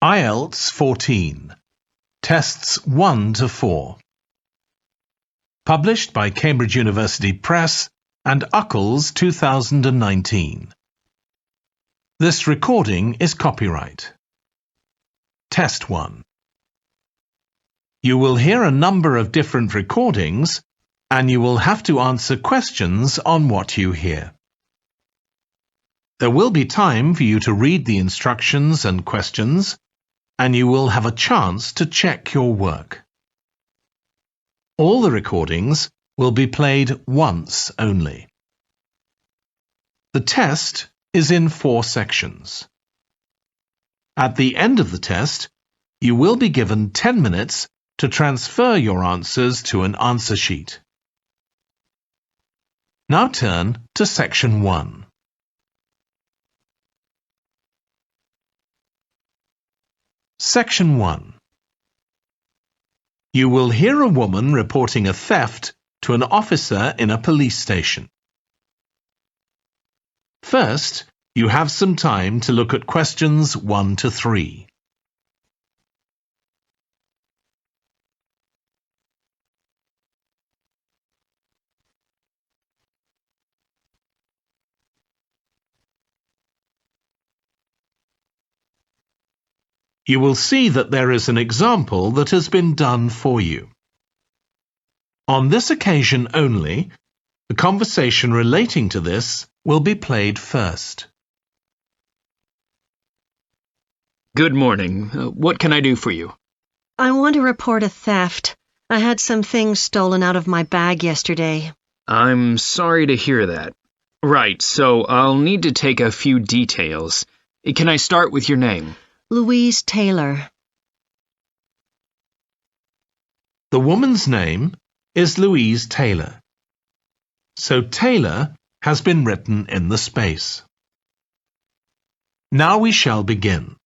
IELTS 14, Tests 1 to 4. Published by Cambridge University Press and Uckles 2019. This recording is copyright. Test 1. You will hear a number of different recordings and you will have to answer questions on what you hear. There will be time for you to read the instructions and questions, and you will have a chance to check your work. All the recordings will be played once only. The test is in 4 sections. At the end of the test, you will be given 10 minutes to transfer your answers to an answer sheet. Now turn to Section 1. Section 1. You will hear a woman reporting a theft to an officer in a police station. First, you have some time to look at questions 1 to 3. You will see that there is an example that has been done for you. On this occasion only, the conversation relating to this will be played first. Good morning. What can I do for you? I want to report a theft. I had some things stolen out of my bag yesterday. I'm sorry to hear that. Right, so I'll need to take a few details. Can I start with your name? Louise Taylor. The woman's name is Louise Taylor. So Taylor has been written in the space. Now we shall begin.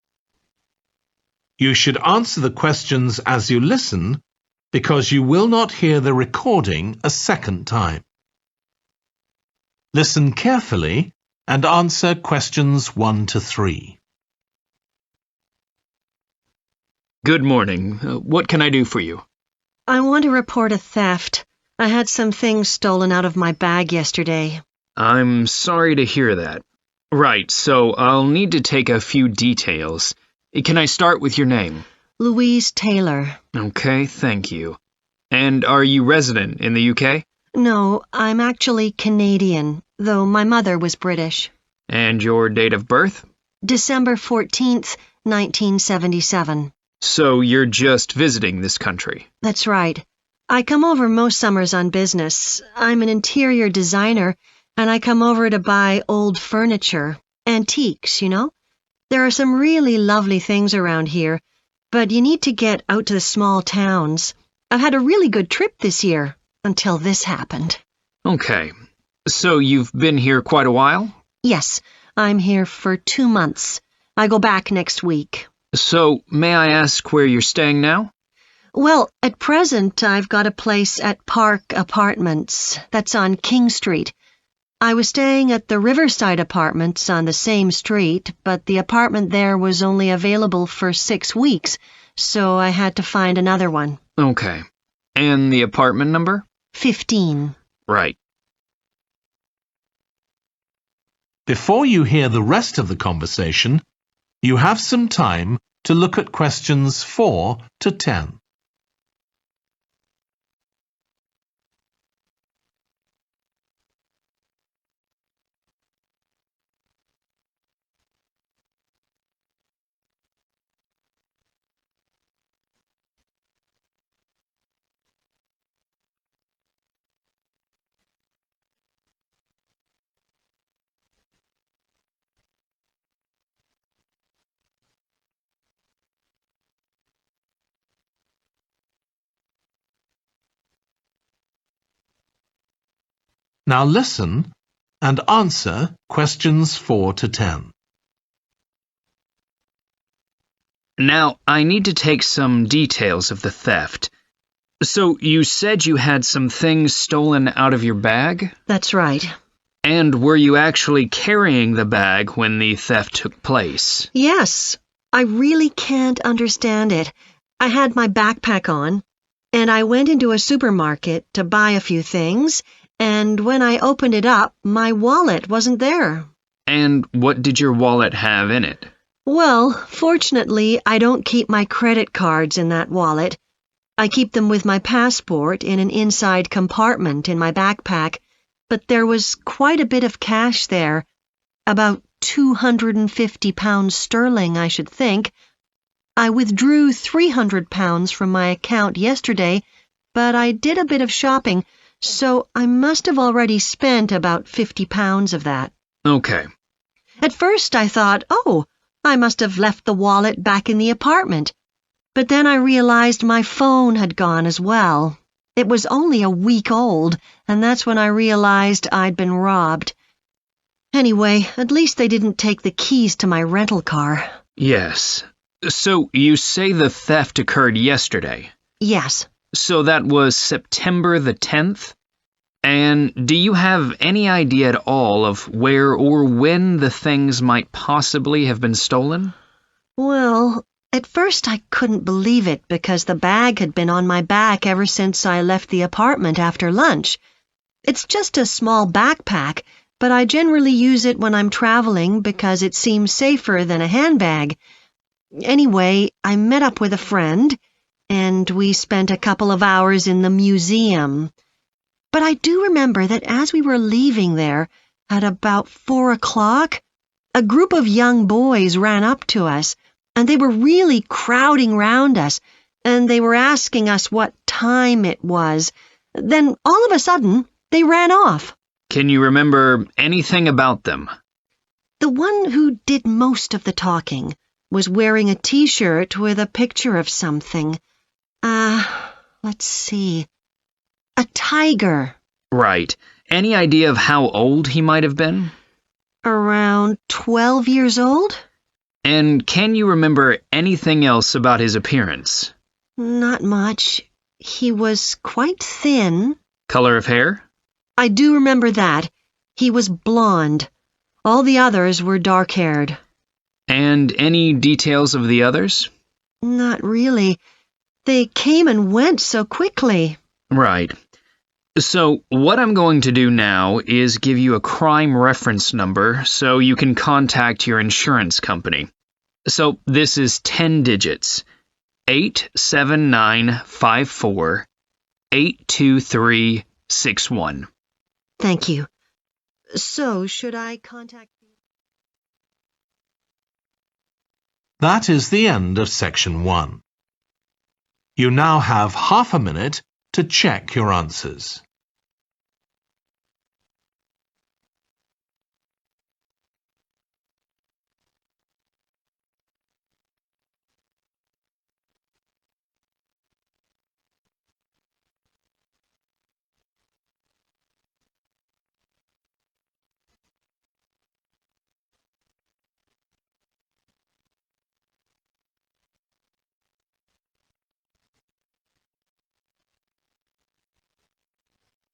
You should answer the questions as you listen because you will not hear the recording a second time. Listen carefully and answer questions 1 to 3. Good morning. What can I do for you? I want to report a theft. I had some things stolen out of my bag yesterday. I'm sorry to hear that. Right, so I'll need to take a few details. Can I start with your name? Louise Taylor. Okay, thank you. And are you resident in the UK? No, I'm actually Canadian, though my mother was British. And your date of birth? December 14th, 1977. So you're just visiting this country? That's right. I come over most summers on business. I'm an interior designer, and I come over to buy old furniture, antiques, you know? There are some really lovely things around here, but you need to get out to the small towns. I've had a really good trip this year, until this happened. Okay. So you've been here quite a while? Yes, I'm here for 2 months. I go back next week. So, may I ask where you're staying now? Well, at present, I've got a place at Park Apartments. That's on King Street. I was staying at the Riverside Apartments on the same street, but the apartment there was only available for 6 weeks, so I had to find another one. Okay. And the apartment number? 15. Right. Before you hear the rest of the conversation, you have some time to look at questions 4 to 10. Now listen and answer questions 4 to 10. Now, I need to take some details of the theft. So, you said you had some things stolen out of your bag? That's right. And were you actually carrying the bag when the theft took place? Yes. I really can't understand it. I had my backpack on, and I went into a supermarket to buy a few things, and when I opened it up, my wallet wasn't there. And what did your wallet have in it? Well, fortunately, I don't keep my credit cards in that wallet. I keep them with my passport in an inside compartment in my backpack, but there was quite a bit of cash there, about £250 sterling, I should think. I withdrew £300 from my account yesterday, but I did a bit of shopping, so I must have already spent about £50 of that. Okay. At first I thought, oh, I must have left the wallet back in the apartment. But then I realized my phone had gone as well. It was only a week old, and that's when I realized I'd been robbed. Anyway, at least they didn't take the keys to my rental car. Yes. So you say the theft occurred yesterday? Yes. So that was September the 10th? And do you have any idea at all of where or when the things might possibly have been stolen? Well, at first I couldn't believe it because the bag had been on my back ever since I left the apartment after lunch. It's just a small backpack, but I generally use it when I'm traveling because it seems safer than a handbag. Anyway, I met up with a friend, and we spent a couple of hours in the museum. But I do remember that as we were leaving there, at about 4 o'clock, a group of young boys ran up to us, and they were really crowding round us, and they were asking us what time it was. Then, all of a sudden, they ran off. Can you remember anything about them? The one who did most of the talking was wearing a T-shirt with a picture of something. Let's see. A tiger. Right. Any idea of how old he might have been? Around 12 years old? And can you remember anything else about his appearance? Not much. He was quite thin. Color of hair? I do remember that. He was blonde. All the others were dark-haired. And any details of the others? Not really. They came and went so quickly. Right. So what I'm going to do now is give you a crime reference number so you can contact your insurance company. So this is 10 digits. 87954 82361. Thank you. So, should I contact you? That is the end of section 1. You now have half a minute to check your answers.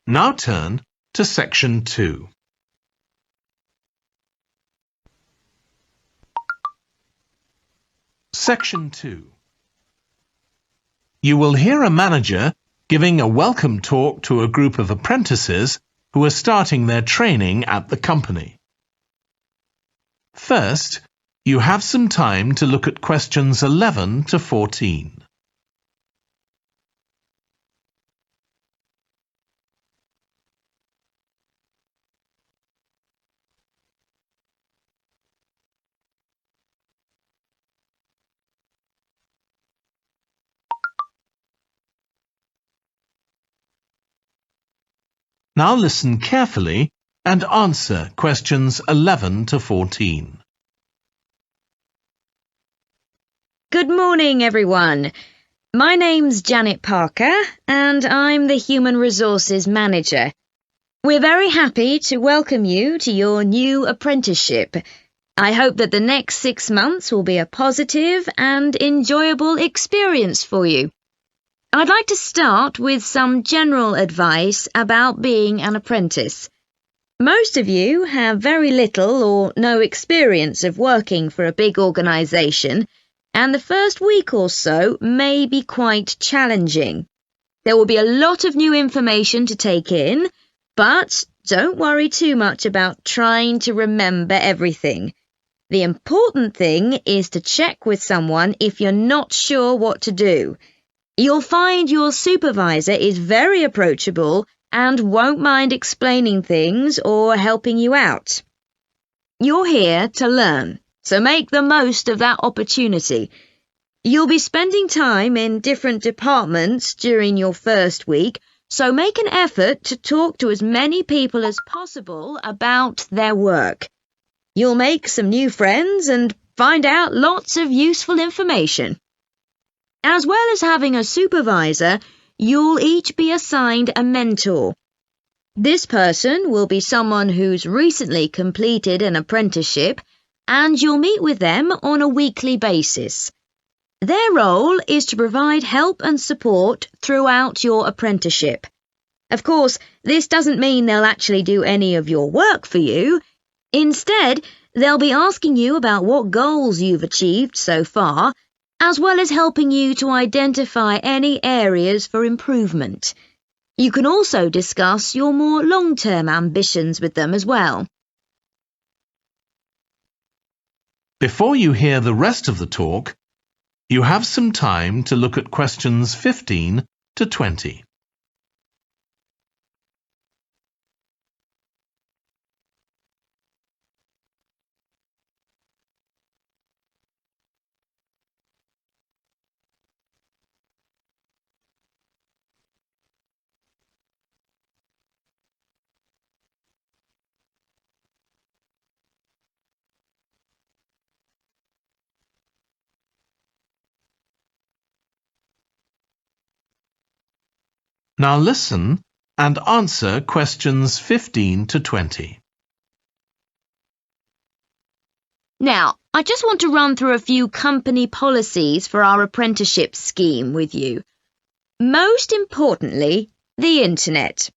Now turn to section 2. Section 2. You will hear a manager giving a welcome talk to a group of apprentices who are starting their training at the company. First, you have some time to look at questions 11 to 14. Now listen carefully and answer questions 11 to 14. Good morning, everyone. My name's Janet Parker, and I'm the Human Resources Manager. We're very happy to welcome you to your new apprenticeship. I hope that the next 6 months will be a positive and enjoyable experience for you. I'd like to start with some general advice about being an apprentice. Most of you have very little or no experience of working for a big organisation, and the first week or so may be quite challenging. There will be a lot of new information to take in, but don't worry too much about trying to remember everything. The important thing is to check with someone if you're not sure what to do. You'll find your supervisor is very approachable and won't mind explaining things or helping you out. You're here to learn, so make the most of that opportunity. You'll be spending time in different departments during your first week, so make an effort to talk to as many people as possible about their work. You'll make some new friends and find out lots of useful information. As well as having a supervisor, you'll each be assigned a mentor. This person will be someone who's recently completed an apprenticeship, and you'll meet with them on a weekly basis. Their role is to provide help and support throughout your apprenticeship. Of course, this doesn't mean they'll actually do any of your work for you. Instead, they'll be asking you about what goals you've achieved so far, as well as helping you to identify any areas for improvement. You can also discuss your more long-term ambitions with them as well. Before you hear the rest of the talk, you have some time to look at questions 15 to 20. Now listen and answer questions 15 to 20. Now, I just want to run through a few company policies for our apprenticeship scheme with you. Most importantly, the internet.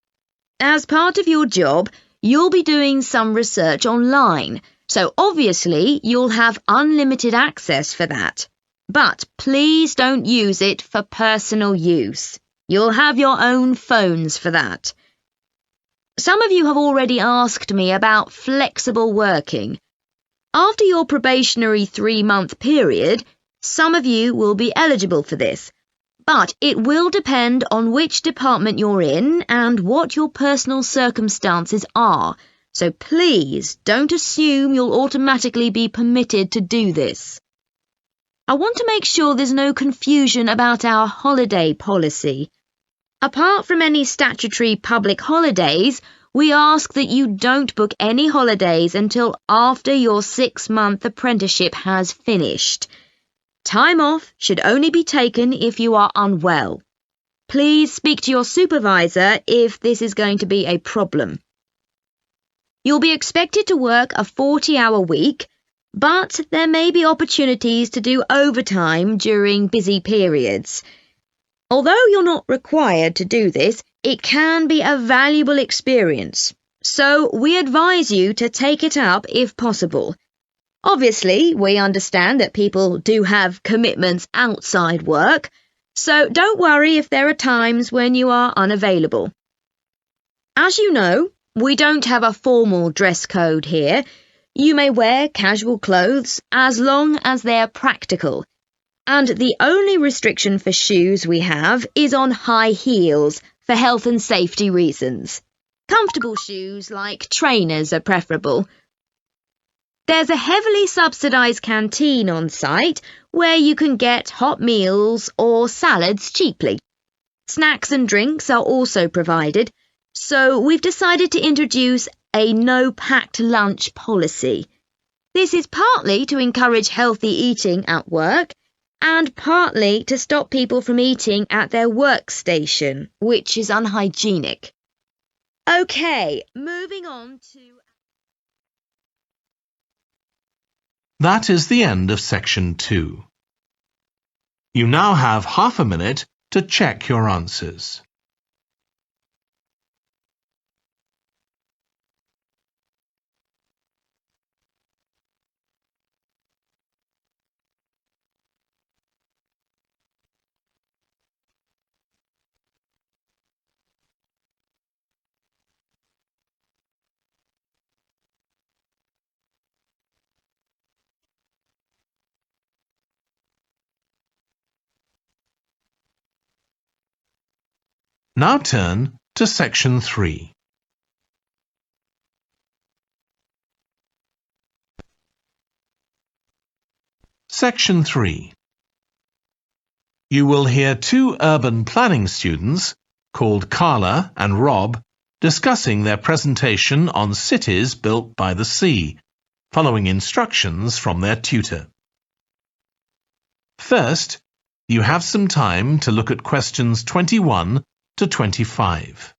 As part of your job, you'll be doing some research online, so obviously you'll have unlimited access for that. But please don't use it for personal use. You'll have your own phones for that. Some of you have already asked me about flexible working. After your probationary 3-month period, some of you will be eligible for this, but it will depend on which department you're in and what your personal circumstances are, so please don't assume you'll automatically be permitted to do this. I want to make sure there's no confusion about our holiday policy. Apart from any statutory public holidays, we ask that you don't book any holidays until after your 6-month apprenticeship has finished. Time off should only be taken if you are unwell. Please speak to your supervisor if this is going to be a problem. You'll be expected to work a 40-hour week, but there may be opportunities to do overtime during busy periods. Although you're not required to do this, it can be a valuable experience, so we advise you to take it up if possible. Obviously, we understand that people do have commitments outside work, so don't worry if there are times when you are unavailable. As you know, we don't have a formal dress code here. You may wear casual clothes as long as they're practical. And the only restriction for shoes we have is on high heels for health and safety reasons. Comfortable shoes like trainers are preferable. There's a heavily subsidised canteen on site where you can get hot meals or salads cheaply. Snacks and drinks are also provided, so we've decided to introduce a no-packed lunch policy. This is partly to encourage healthy eating at work, and partly to stop people from eating at their workstation, which is unhygienic. Okay, moving on to... That is the end of section 2. You now have half a minute to check your answers. Now turn to Section 3. Section 3. You will hear two urban planning students, called Carla and Rob, discussing their presentation on cities built by the sea, following instructions from their tutor. First, you have some time to look at questions 21 to 25.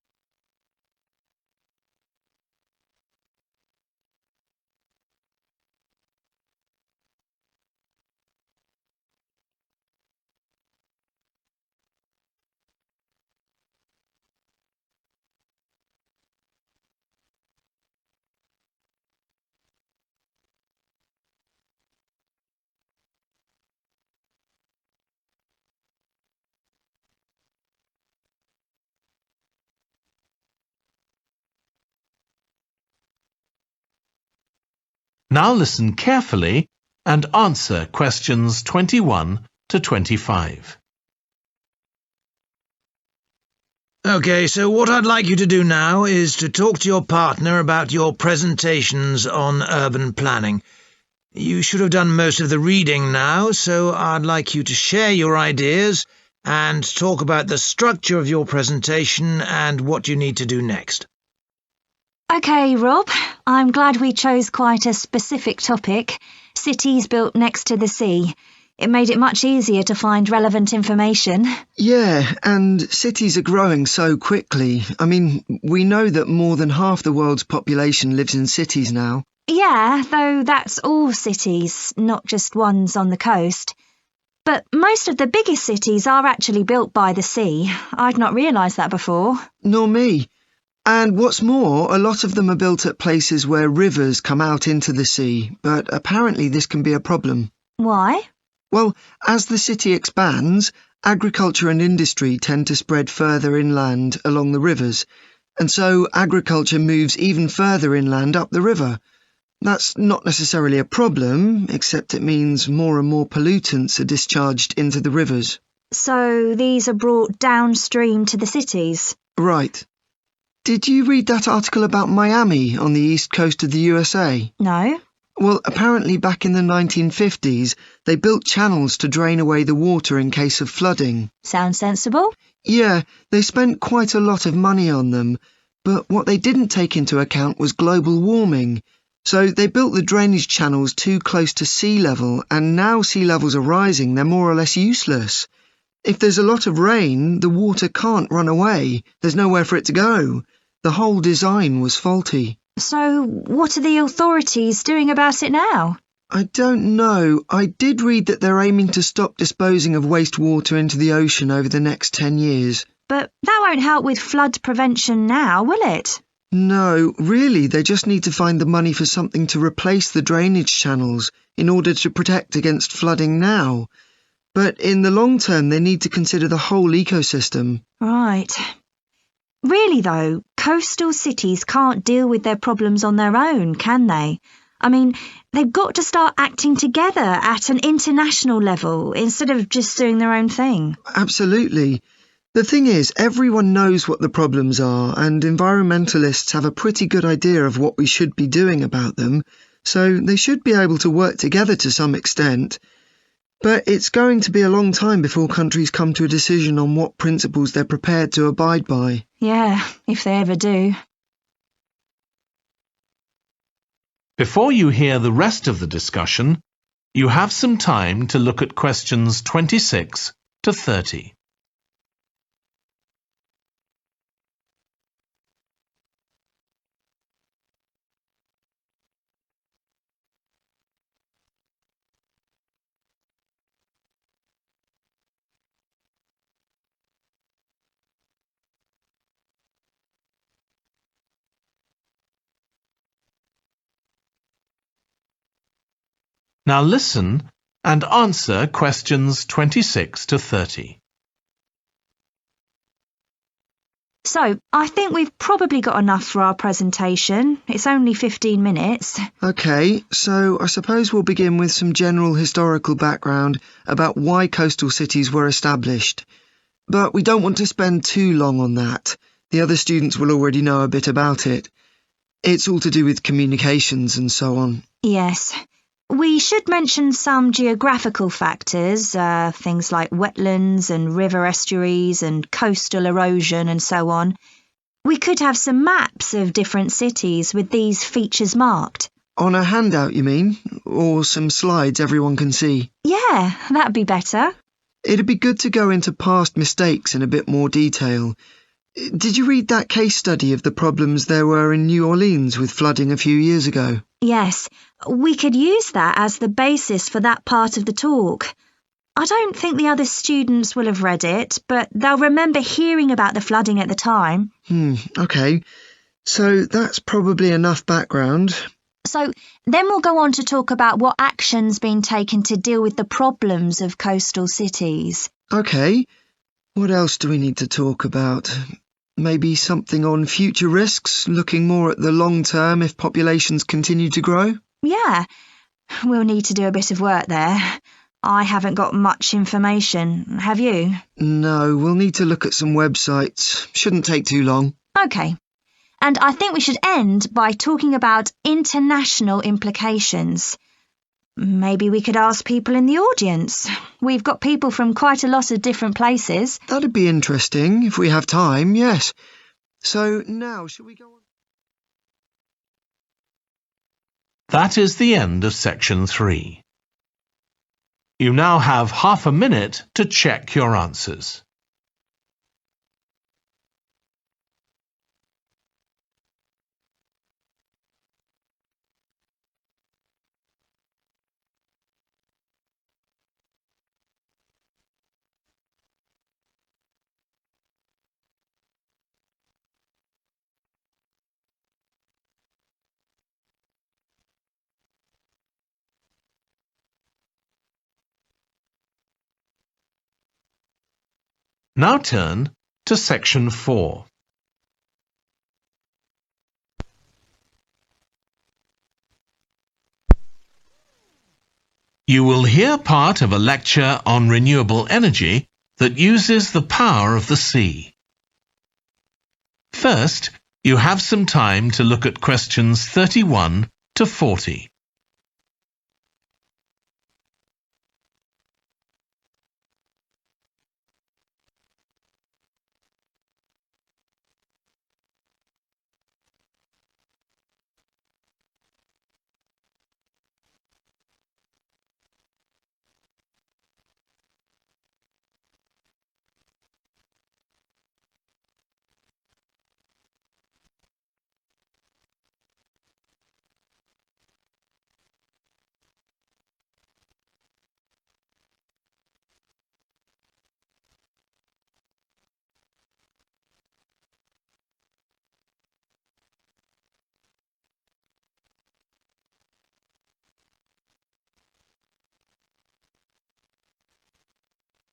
Now listen carefully and answer questions 21 to 25. Okay, so what I'd like you to do now is to talk to your partner about your presentations on urban planning. You should have done most of the reading now, so I'd like you to share your ideas and talk about the structure of your presentation and what you need to do next. OK, Rob, I'm glad we chose quite a specific topic, cities built next to the sea. It made it much easier to find relevant information. Yeah, and cities are growing so quickly. I mean, we know that more than half the world's population lives in cities now. Yeah, though that's all cities, not just ones on the coast. But most of the biggest cities are actually built by the sea. I'd not realised that before. Nor me. And what's more, a lot of them are built at places where rivers come out into the sea, but apparently this can be a problem. Why? Well, as the city expands, agriculture and industry tend to spread further inland along the rivers, and so agriculture moves even further inland up the river. That's not necessarily a problem, except it means more and more pollutants are discharged into the rivers. So these are brought downstream to the cities? Right. Did you read that article about Miami on the east coast of the USA? No. Well, apparently back in the 1950s, they built channels to drain away the water in case of flooding. Sounds sensible. Yeah, they spent quite a lot of money on them, but what they didn't take into account was global warming. So they built the drainage channels too close to sea level, and now sea levels are rising, they're more or less useless. If there's a lot of rain, the water can't run away. There's nowhere for it to go. The whole design was faulty. So what are the authorities doing about it now? I don't know. I did read that they're aiming to stop disposing of wastewater into the ocean over the next 10 years. But that won't help with flood prevention now, will it? No, really, they just need to find the money for something to replace the drainage channels in order to protect against flooding now. But in the long term, they need to consider the whole ecosystem. Right. Really, though, coastal cities can't deal with their problems on their own, can they? I mean, they've got to start acting together at an international level instead of just doing their own thing. Absolutely. The thing is, everyone knows what the problems are, and environmentalists have a pretty good idea of what we should be doing about them, so they should be able to work together to some extent. But it's going to be a long time before countries come to a decision on what principles they're prepared to abide by. Yeah, if they ever do. Before you hear the rest of the discussion, you have some time to look at questions 26 to 30. Now listen and answer questions 26 to 30. So, I think we've probably got enough for our presentation. It's only 15 minutes. OK, so I suppose we'll begin with some general historical background about why coastal cities were established. but we don't want to spend too long on that. The other students will already know a bit about it. It's all to do with communications and so on. Yes. We should mention some geographical factors, things like wetlands and river estuaries and coastal erosion and so on. We could have some maps of different cities with these features marked. On a handout, you mean? Or some slides everyone can see? Yeah, that'd be better. It'd be good to go into past mistakes in a bit more detail. Did you read that case study of the problems there were in New Orleans with flooding a few years ago? Yes, we could use that as the basis for that part of the talk. I don't think the other students will have read it, but they'll remember hearing about the flooding at the time. OK. So that's probably enough background. So then we'll go on to talk about what action's been taken to deal with the problems of coastal cities. OK. What else do we need to talk about? Maybe something on future risks, looking more at the long term if populations continue to grow? Yeah, we'll need to do a bit of work there. I haven't got much information, have you? No, we'll need to look at some websites. Shouldn't take too long. OK. And I think we should end by talking about international implications. Maybe we could ask people in the audience. We've got people from quite a lot of different places. That'd be interesting, if we have time, yes. So now, shall we go on? That is the end of section 3. You now have half a minute to check your answers. Now turn to section 4. You will hear part of a lecture on renewable energy that uses the power of the sea. First, you have some time to look at questions 31 to 40.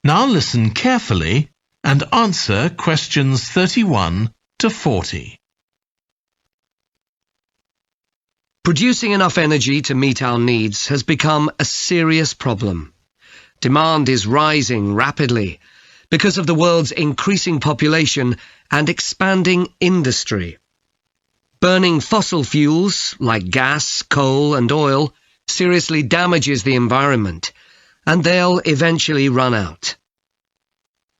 Now listen carefully and answer questions 31 to 40. Producing enough energy to meet our needs has become a serious problem. Demand is rising rapidly because of the world's increasing population and expanding industry. Burning fossil fuels like gas, coal and oil seriously damages the environment, and they'll eventually run out.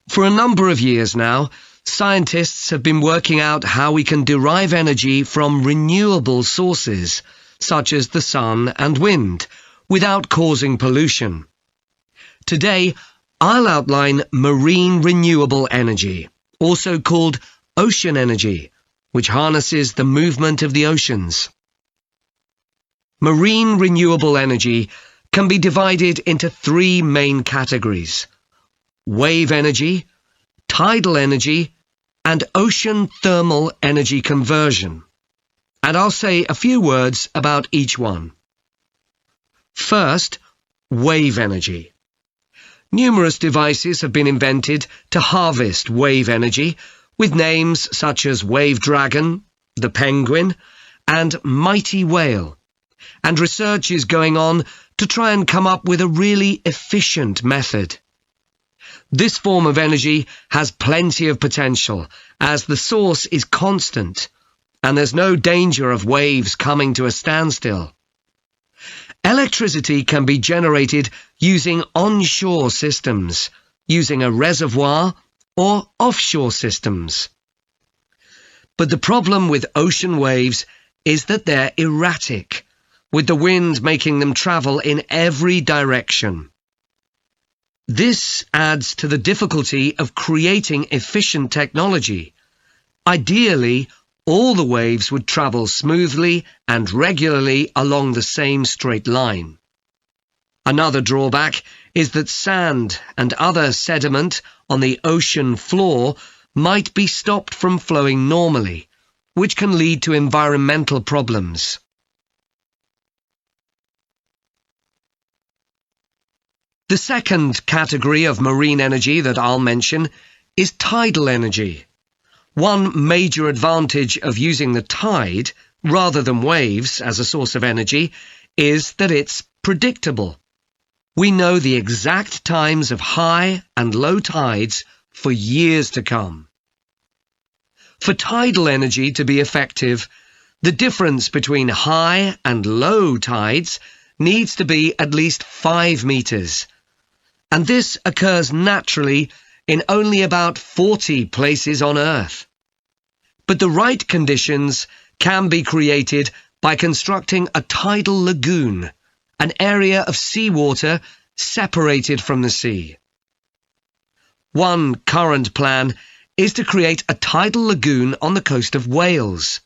For a number of years now, scientists have been working out how we can derive energy from renewable sources, such as the sun and wind, without causing pollution. Today, I'll outline marine renewable energy, also called ocean energy, which harnesses the movement of the oceans. Marine renewable energy can be divided into 3 main categories: wave energy, tidal energy, and ocean thermal energy conversion. And I'll say a few words about each one. First, wave energy. Numerous devices have been invented to harvest wave energy, with names such as Wave Dragon, the Penguin, and Mighty Whale. And research is going on to try and come up with a really efficient method. This form of energy has plenty of potential, as the source is constant, and there's no danger of waves coming to a standstill. Electricity can be generated using onshore systems, using a reservoir, or offshore systems. But the problem with ocean waves is that they're erratic, with the wind making them travel in every direction. This adds to the difficulty of creating efficient technology. Ideally, all the waves would travel smoothly and regularly along the same straight line. Another drawback is that sand and other sediment on the ocean floor might be stopped from flowing normally, which can lead to environmental problems. The second category of marine energy that I'll mention is tidal energy. One major advantage of using the tide rather than waves as a source of energy is that it's predictable. We know the exact times of high and low tides for years to come. For tidal energy to be effective, the difference between high and low tides needs to be at least 5 meters. And this occurs naturally in only about 40 places on Earth. But the right conditions can be created by constructing a tidal lagoon, an area of seawater separated from the sea. One current plan is to create a tidal lagoon on the coast of Wales.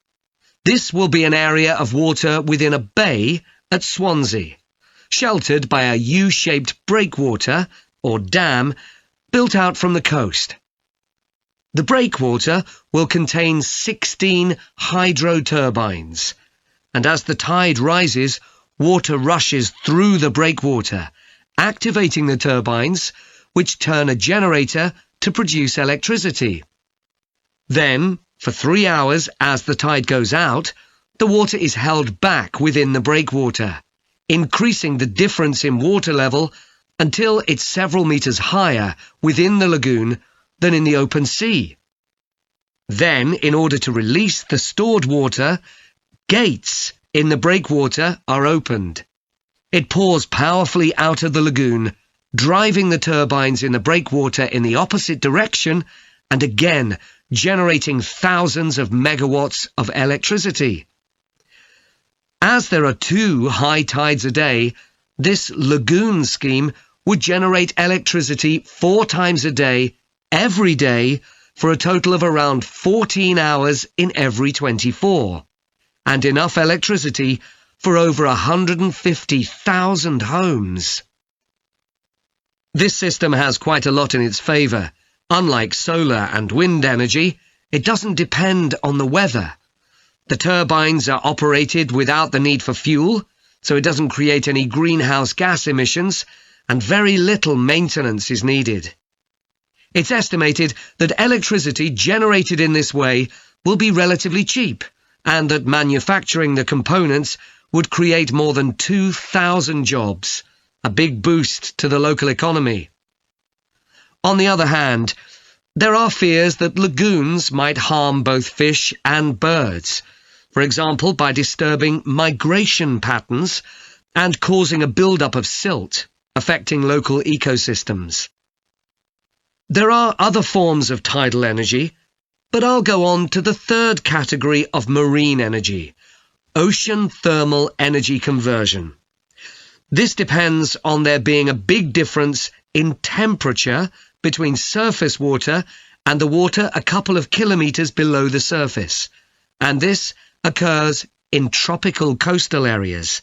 This will be an area of water within a bay at Swansea, sheltered by a U-shaped breakwater, or dam, built out from the coast. The breakwater will contain 16 hydro turbines, and as the tide rises, water rushes through the breakwater, activating the turbines, which turn a generator to produce electricity. Then, for 3 hours as the tide goes out, the water is held back within the breakwater, increasing the difference in water level until it's several meters higher within the lagoon than in the open sea. Then, in order to release the stored water, gates in the breakwater are opened. It pours powerfully out of the lagoon, driving the turbines in the breakwater in the opposite direction and again generating thousands of megawatts of electricity. As there are 2 high tides a day, this lagoon scheme would generate electricity 4 times a day, every day, for a total of around 14 hours in every 24, and enough electricity for over 150,000 homes. This system has quite a lot in its favour. Unlike solar and wind energy, it doesn't depend on the weather. The turbines are operated without the need for fuel, so it doesn't create any greenhouse gas emissions, and very little maintenance is needed. It's estimated that electricity generated in this way will be relatively cheap, and that manufacturing the components would create more than 2,000 jobs, a big boost to the local economy. On the other hand, there are fears that lagoons might harm both fish and birds, for example by disturbing migration patterns and causing a build-up of silt, affecting local ecosystems. There are other forms of tidal energy, but I'll go on to the third category of marine energy, ocean thermal energy conversion. This depends on there being a big difference in temperature between surface water and the water a couple of kilometres below the surface, and this occurs in tropical coastal areas.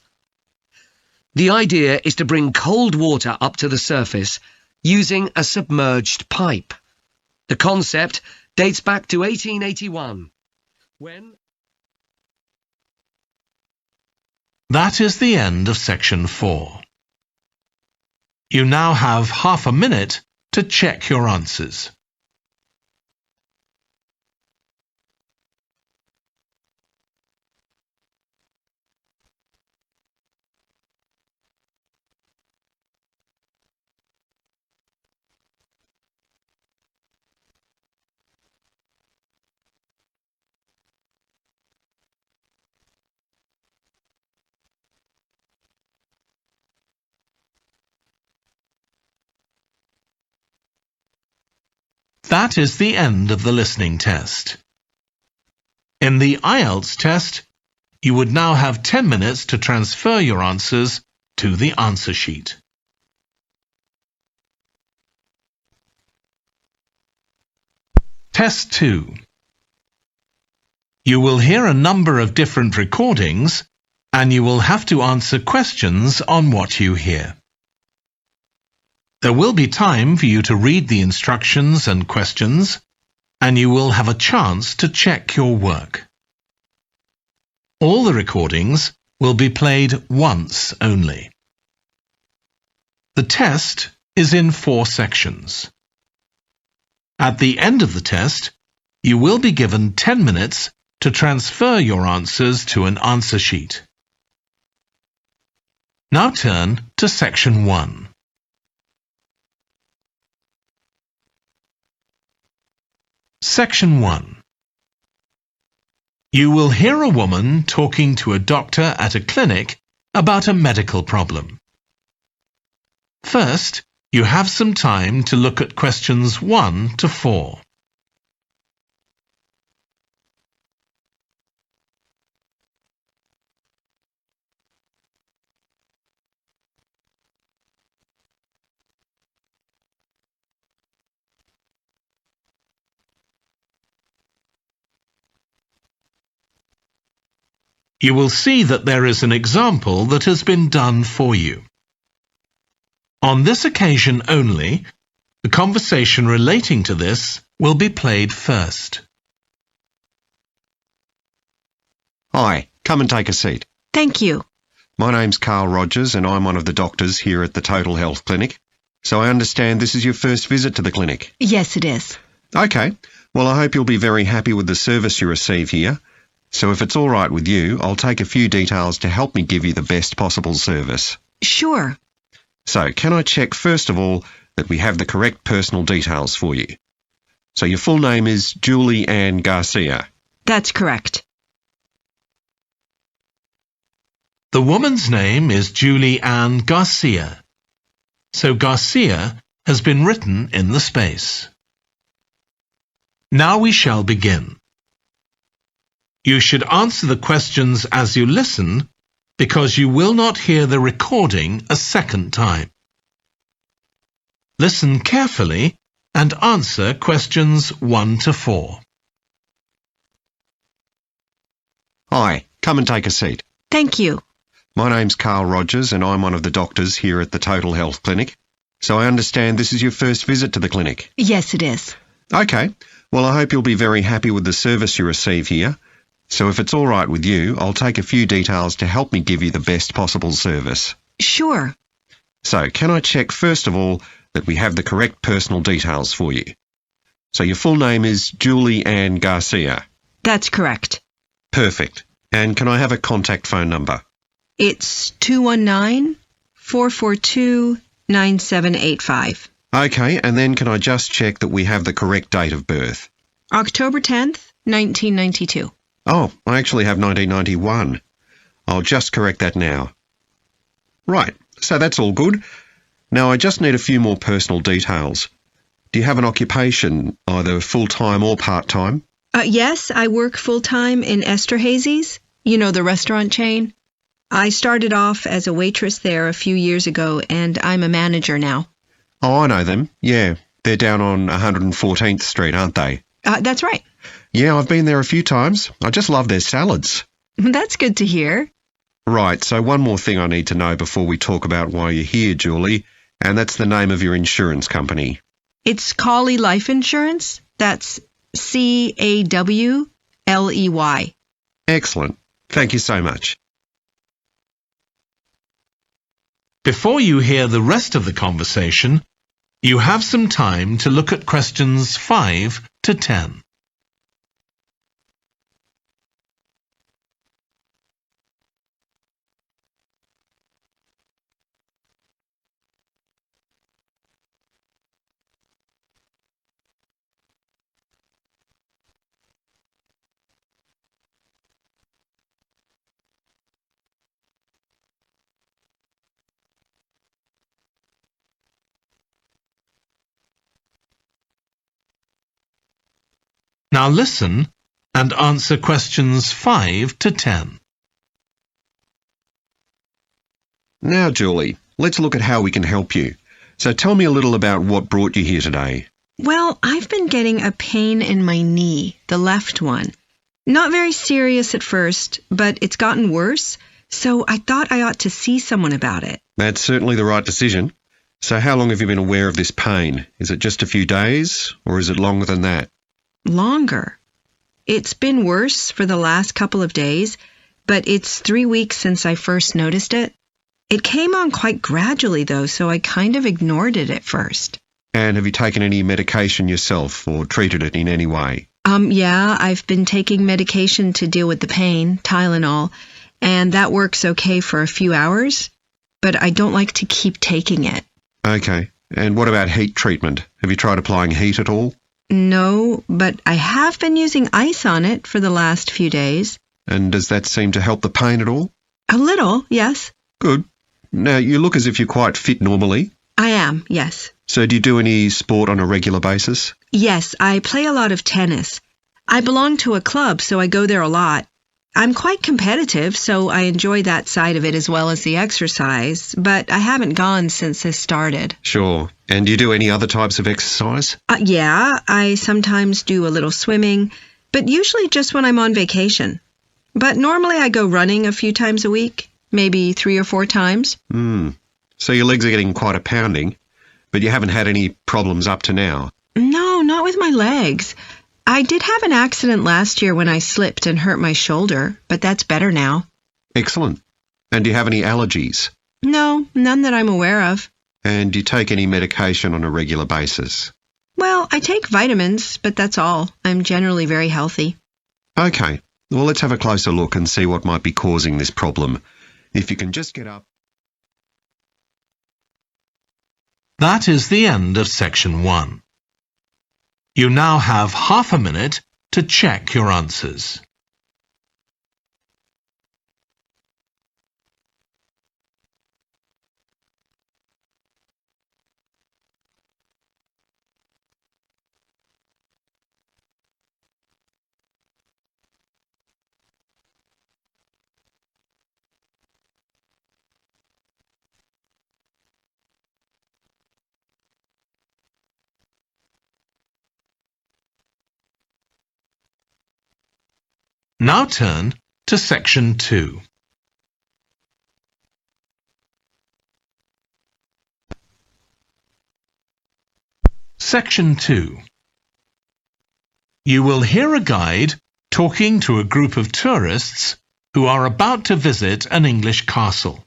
The idea is to bring cold water up to the surface using a submerged pipe. The concept dates back to 1881, when... That is the end of section 4. You now have half a minute to check your answers. That is the end of the listening test. In the IELTS test, you would now have 10 minutes to transfer your answers to the answer sheet. Test 2. You will hear a number of different recordings, and you will have to answer questions on what you hear. There will be time for you to read the instructions and questions, and you will have a chance to check your work. All the recordings will be played once only. The test is in 4 sections. At the end of the test, you will be given 10 minutes to transfer your answers to an answer sheet. Now turn to Section 1. Section 1. You will hear a woman talking to a doctor at a clinic about a medical problem. First, you have some time to look at questions 1 to 4. You will see that there is an example that has been done for you. On this occasion only, the conversation relating to this will be played first. Hi, come and take a seat. Thank you. My name's Carl Rogers and I'm one of the doctors here at the Total Health Clinic. So I understand this is your first visit to the clinic. Yes, it is. Okay, well I hope you'll be very happy with the service you receive here. So if it's all right with you, I'll take a few details to help me give you the best possible service. Sure. So can I check first of all that we have the correct personal details for you? So your full name is Julie Ann Garcia. That's correct. The woman's name is Julie Ann Garcia. So Garcia has been written in the space. Now we shall begin. You should answer the questions as you listen, because you will not hear the recording a second time. Listen carefully and answer questions 1 to 4. Hi, come and take a seat. Thank you. My name's Carl Rogers and I'm one of the doctors here at the Total Health Clinic. So I understand this is your first visit to the clinic. Yes, it is. Okay, well I hope you'll be very happy with the service you receive here. So if it's all right with you, I'll take a few details to help me give you the best possible service. Sure. So can I check first of all that we have the correct personal details for you? So your full name is Julie Ann Garcia. That's correct. Perfect. And can I have a contact phone number? It's 219-442-9785. Okay, and then can I just check that we have the correct date of birth? October 10th, 1992. Oh, I actually have 1991. I'll just correct that now. Right, so that's all good. Now I just need a few more personal details. Do you have an occupation, either full-time or part-time? Yes, I work full-time in Esterhazy's, you know, the restaurant chain. I started off as a waitress there a few years ago, and I'm a manager now. Oh, I know them. Yeah, they're down on 114th Street, aren't they? That's right. Yeah, I've been there a few times. I just love their salads. That's good to hear. Right, so one more thing I need to know before we talk about why you're here, Julie, and that's the name of your insurance company. It's Cawley Life Insurance. That's Cawley. Excellent. Thank you so much. Before you hear the rest of the conversation, you have some time to look at questions 5 to 10. Now listen and answer questions 5 to 10. Now, Julie, let's look at how we can help you. So tell me a little about what brought you here today. Well, I've been getting a pain in my knee, the left one. Not very serious at first, but it's gotten worse, so I thought I ought to see someone about it. That's certainly the right decision. So how long have you been aware of this pain? Is it just a few days, or is it longer than that? Longer. It's been worse for the last couple of days, but it's 3 weeks since I first noticed it. It came on quite gradually, though, so I kind of ignored it at first. And have you taken any medication yourself or treated it in any way? Yeah, I've been taking medication to deal with the pain, Tylenol, and that works okay for a few hours, but I don't like to keep taking it. Okay. And what about heat treatment? Have you tried applying heat at all? No, but I have been using ice on it for the last few days. And does that seem to help the pain at all? A little, yes. Good. Now, you look as if you're quite fit normally. I am, yes. So do you do any sport on a regular basis? Yes, I play a lot of tennis. I belong to a club, so I go there a lot. I'm quite competitive, so I enjoy that side of it as well as the exercise, but I haven't gone since this started. Sure. And do you do any other types of exercise? Yeah, I sometimes do a little swimming, but usually just when I'm on vacation. But normally I go running a few times a week, maybe 3 or 4 times. So your legs are getting quite a pounding, but you haven't had any problems up to now? No, not with my legs. I did have an accident last year when I slipped and hurt my shoulder, but that's better now. Excellent. And do you have any allergies? No, none that I'm aware of. And do you take any medication on a regular basis? Well, I take vitamins, but that's all. I'm generally very healthy. Okay. Well, let's have a closer look and see what might be causing this problem. If you can just get up. That is the end of section 1. You now have half a minute to check your answers. Now turn to section 2. Section 2. You will hear a guide talking to a group of tourists who are about to visit an English castle.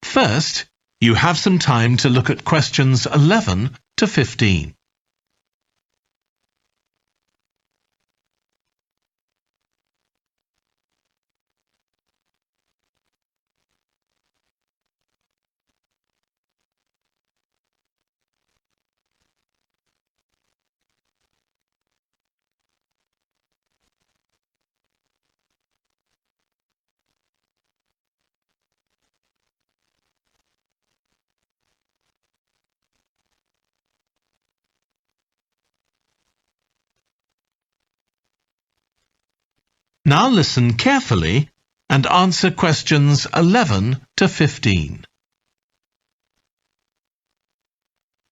First, you have some time to look at questions 11 to 15. Now listen carefully and answer questions 11 to 15.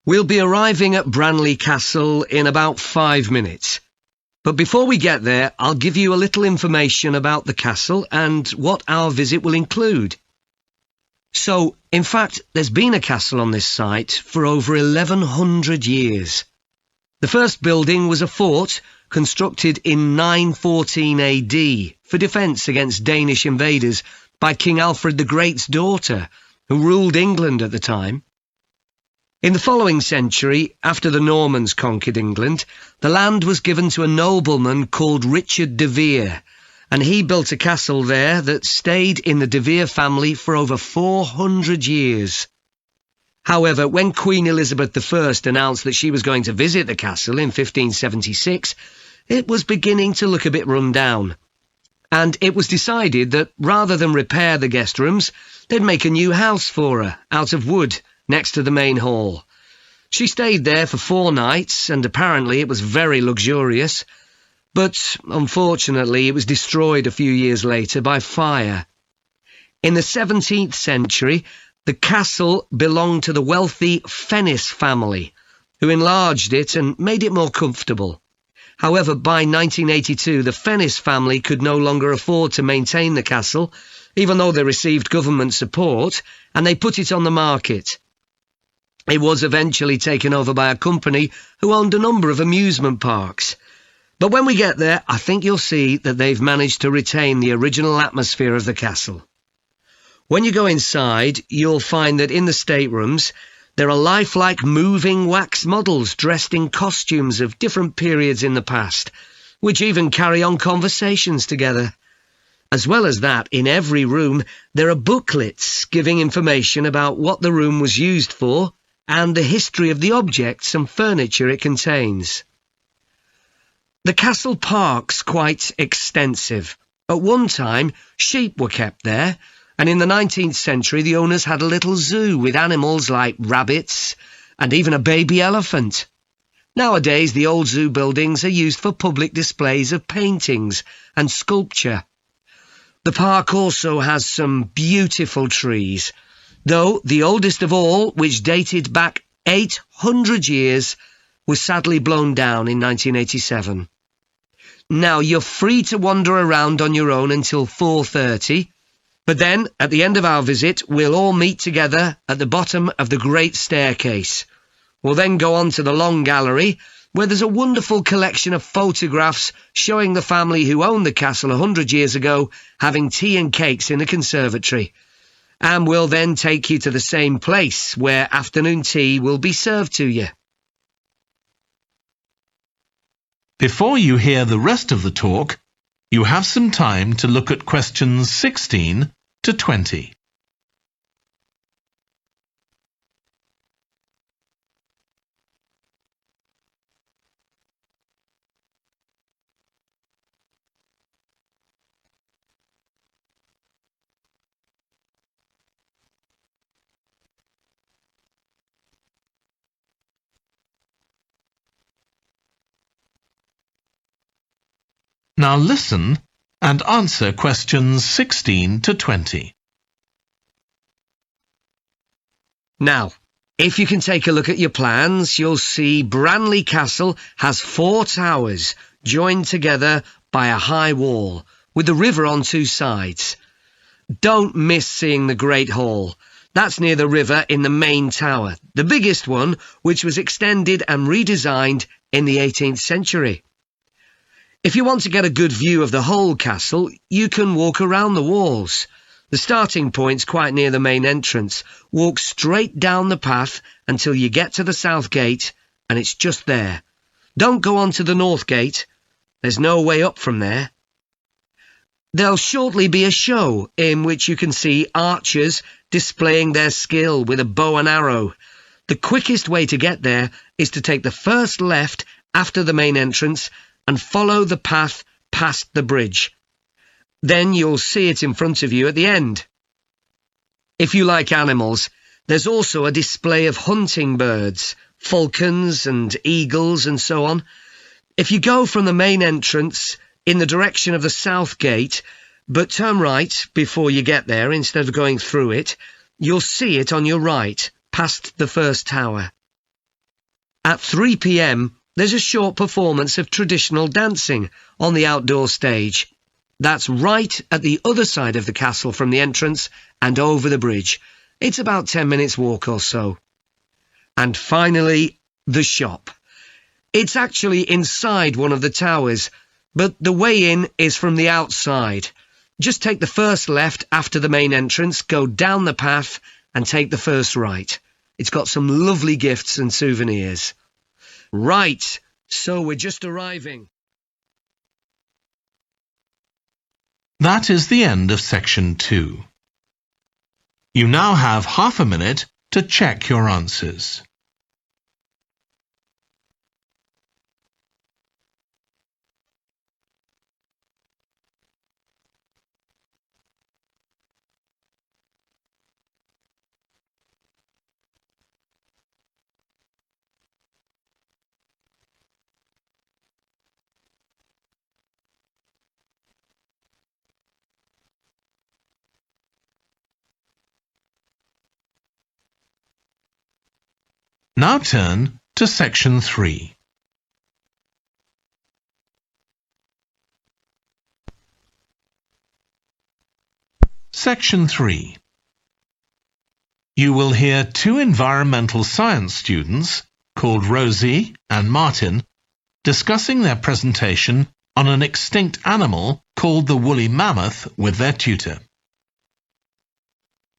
We'll be arriving at Branley Castle in about 5 minutes. But before we get there, I'll give you a little information about the castle and what our visit will include. So, in fact, there's been a castle on this site for over 1100 years. The first building was a fort constructed in 914 AD for defence against Danish invaders by King Alfred the Great's daughter, who ruled England at the time. In the following century, after the Normans conquered England, the land was given to a nobleman called Richard de Vere, and he built a castle there that stayed in the de Vere family for over 400 years. However, when Queen Elizabeth I announced that she was going to visit the castle in 1576, it was beginning to look a bit run down. And it was decided that rather than repair the guest rooms, they'd make a new house for her, out of wood, next to the main hall. She stayed there for 4 nights, and apparently it was very luxurious, but unfortunately it was destroyed a few years later by fire. In the 17th century, the castle belonged to the wealthy Fennis family, who enlarged it and made it more comfortable. However, by 1982, the Fennis family could no longer afford to maintain the castle, even though they received government support, and they put it on the market. It was eventually taken over by a company who owned a number of amusement parks. But when we get there, I think you'll see that they've managed to retain the original atmosphere of the castle. When you go inside, you'll find that in the staterooms, there are lifelike moving wax models dressed in costumes of different periods in the past, which even carry on conversations together. As well as that, in every room, there are booklets giving information about what the room was used for and the history of the objects and furniture it contains. The castle park's quite extensive. At one time, sheep were kept there, and in the 19th century the owners had a little zoo with animals like rabbits and even a baby elephant. Nowadays the old zoo buildings are used for public displays of paintings and sculpture. The park also has some beautiful trees, though the oldest of all, which dated back 800 years, was sadly blown down in 1987. Now you're free to wander around on your own until 4:30, but then, at the end of our visit, we'll all meet together at the bottom of the great staircase. We'll then go on to the long gallery, where there's a wonderful collection of photographs showing the family who owned the castle 100 years ago having tea and cakes in the conservatory. And we'll then take you to the same place, where afternoon tea will be served to you. Before you hear the rest of the talk, you have some time to look at questions 16 to 20. Now listen and answer questions 16 to 20. Now, if you can take a look at your plans, you'll see Branley Castle has 4 towers joined together by a high wall, with the river on 2 sides. Don't miss seeing the Great Hall. That's near the river in the main tower, the biggest one, which was extended and redesigned in the 18th century. If you want to get a good view of the whole castle, you can walk around the walls. The starting point's quite near the main entrance. Walk straight down the path until you get to the south gate, and it's just there. Don't go on to the north gate. There's no way up from there. There'll shortly be a show in which you can see archers displaying their skill with a bow and arrow. The quickest way to get there is to take the first left after the main entrance and follow the path past the bridge. Then you'll see it in front of you at the end. If you like animals, there's also a display of hunting birds, falcons and eagles and so on. If you go from the main entrance in the direction of the south gate, but turn right before you get there instead of going through it, you'll see it on your right, past the first tower. At 3 p.m, there's a short performance of traditional dancing on the outdoor stage. That's right at the other side of the castle from the entrance and over the bridge. It's about 10 minutes walk or so. And finally, the shop. It's actually inside one of the towers, but the way in is from the outside. Just take the first left after the main entrance, go down the path and take the first right. It's got some lovely gifts and souvenirs. Right, so we're just arriving. That is the end of section 2. You now have half a minute to check your answers. Now turn to Section 3. Section 3. You will hear two environmental science students called Rosie and Martin discussing their presentation on an extinct animal called the woolly mammoth with their tutor.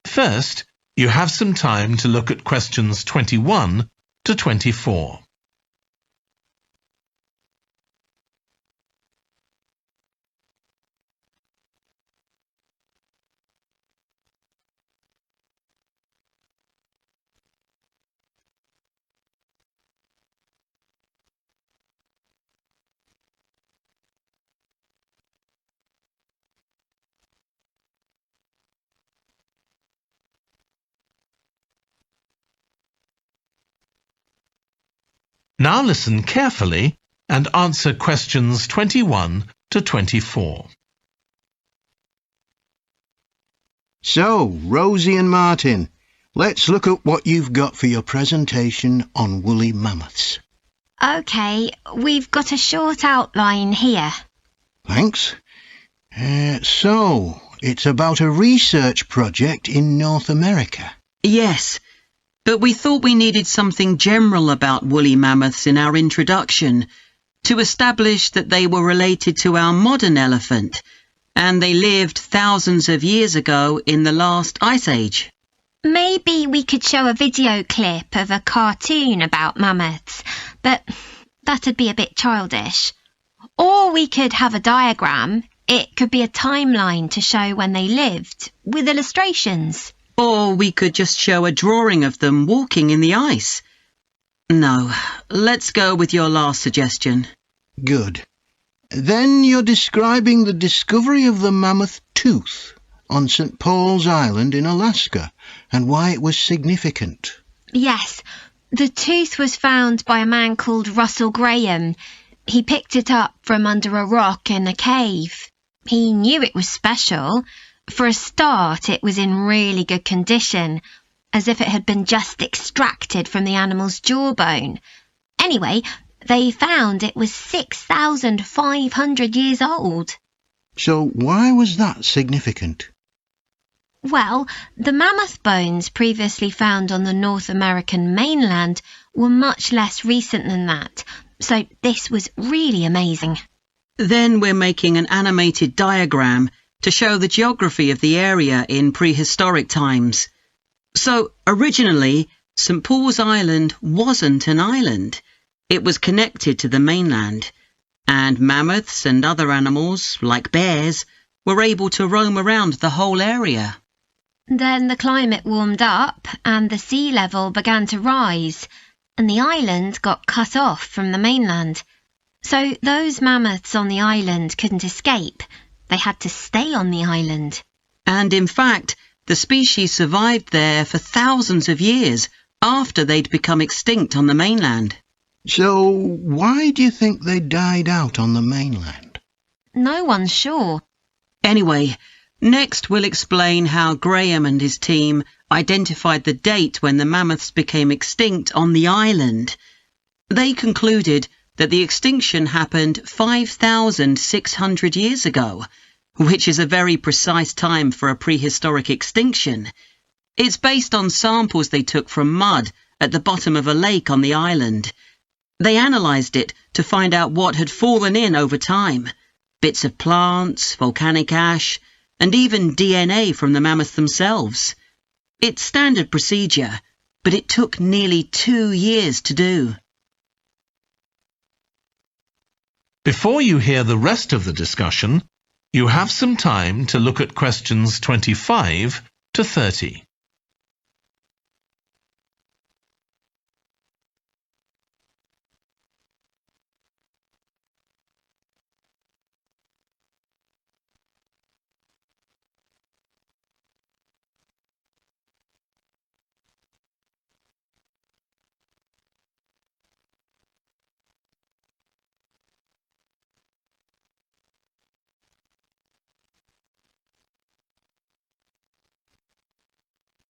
First, you have some time to look at questions 21 to 24. Now listen carefully and answer questions 21 to 24. So, Rosie and Martin, let's look at what you've got for your presentation on woolly mammoths. OK, we've got a short outline here. Thanks. So, it's about a research project in North America. Yes, but we thought we needed something general about woolly mammoths in our introduction to establish that they were related to our modern elephant, and they lived thousands of years ago in the last ice age. Maybe we could show a video clip of a cartoon about mammoths, but that'd be a bit childish. Or we could have a diagram. It could be a timeline to show when they lived, with illustrations. Or we could just show a drawing of them walking in the ice. No, let's go with your last suggestion. Good. Then you're describing the discovery of the mammoth tooth on St. Paul's Island in Alaska and why it was significant. Yes, the tooth was found by a man called Russell Graham. He picked it up from under a rock in a cave. He knew it was special. For a start, it was in really good condition, as if it had been just extracted from the animal's jawbone. Anyway, they found it was 6,500 years old. So why was that significant? Well, the mammoth bones previously found on the North American mainland were much less recent than that, so this was really amazing. Then we're making an animated diagram to show the geography of the area in prehistoric times. So, originally, St. Paul's Island wasn't an island. It was connected to the mainland, and mammoths and other animals, like bears, were able to roam around the whole area. Then the climate warmed up and the sea level began to rise, and the island got cut off from the mainland. So those mammoths on the island couldn't escape. They had to stay on the island. And in fact, the species survived there for thousands of years after they'd become extinct on the mainland. So why do you think they died out on the mainland? No one's sure. Anyway, next we'll explain how Graham and his team identified the date when the mammoths became extinct on the island. They concluded that the extinction happened 5,600 years ago, which is a very precise time for a prehistoric extinction. It's based on samples they took from mud at the bottom of a lake on the island. They analysed it to find out what had fallen in over time, bits of plants, volcanic ash, and even DNA from the mammoths themselves. It's standard procedure, but it took nearly 2 years to do. Before you hear the rest of the discussion, you have some time to look at questions 25 to 30.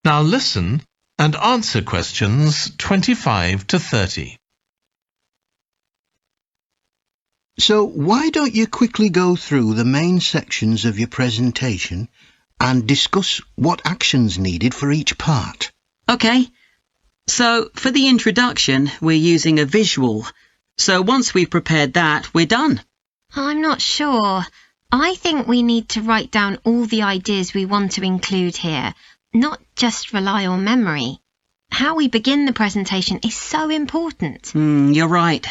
Now listen and answer questions 25 to 30. So why don't you quickly go through the main sections of your presentation and discuss what actions needed for each part? OK. So for the introduction, we're using a visual. So once we've prepared that, we're done. I'm not sure. I think we need to write down all the ideas we want to include here, not just rely on memory. How we begin the presentation is so important. You're right.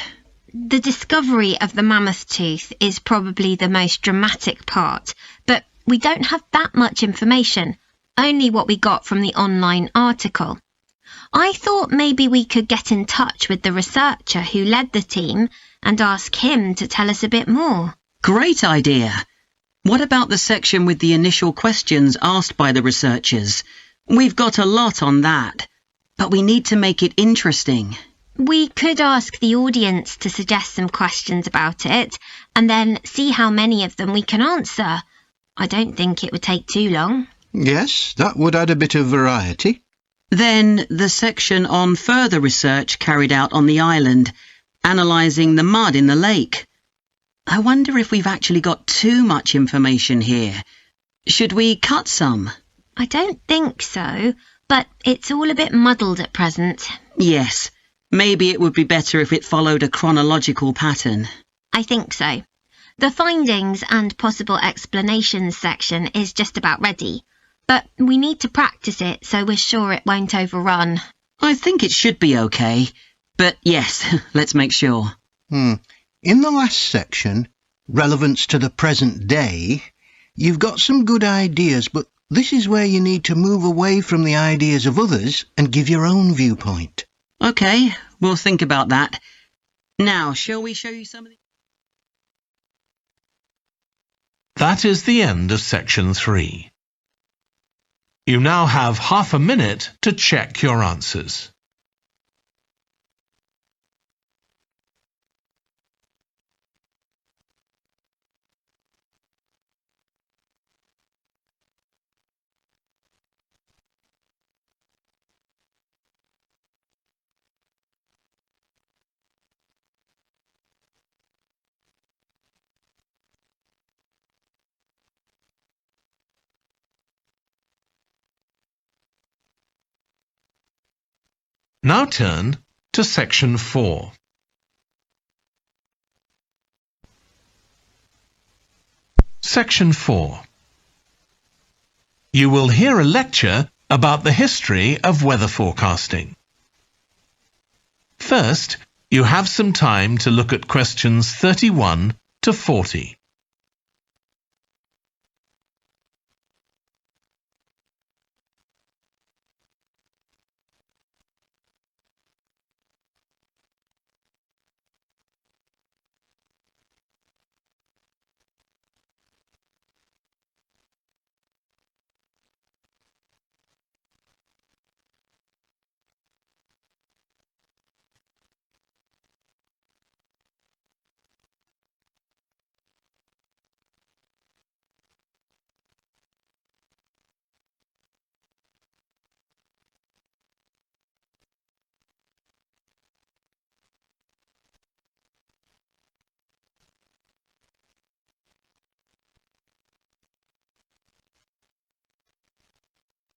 The discovery of the mammoth tooth is probably the most dramatic part, but we don't have that much information, only what we got from the online article. I thought maybe we could get in touch with the researcher who led the team and ask him to tell us a bit more. Great idea. What about the section with the initial questions asked by the researchers? We've got a lot on that, but we need to make it interesting. We could ask the audience to suggest some questions about it, and then see how many of them we can answer. I don't think it would take too long. Yes, that would add a bit of variety. Then the section on further research carried out on the island, analysing the mud in the lake. I wonder if we've actually got too much information here. Should we cut some? I don't think so, but it's all a bit muddled at present. Yes, maybe it would be better if it followed a chronological pattern. I think so. The findings and possible explanations section is just about ready, but we need to practice it so we're sure it won't overrun. I think it should be okay, but yes, let's make sure. In the last section, relevance to the present day, you've got some good ideas, but this is where you need to move away from the ideas of others and give your own viewpoint. OK, we'll think about that. Now, shall we show you some of the... That is the end of section 3. You now have half a minute to check your answers. Now turn to section 4. Section 4. You will hear a lecture about the history of weather forecasting. First, you have some time to look at questions 31 to 40.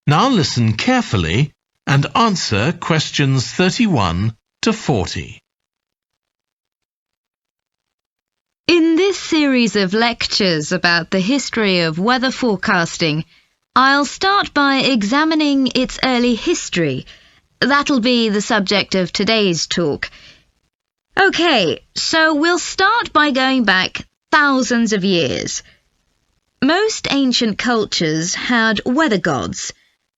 Now listen carefully and answer questions 31 to 40. In this series of lectures about the history of weather forecasting, I'll start by examining its early history. That'll be the subject of today's talk. OK, so we'll start by going back thousands of years. Most ancient cultures had weather gods,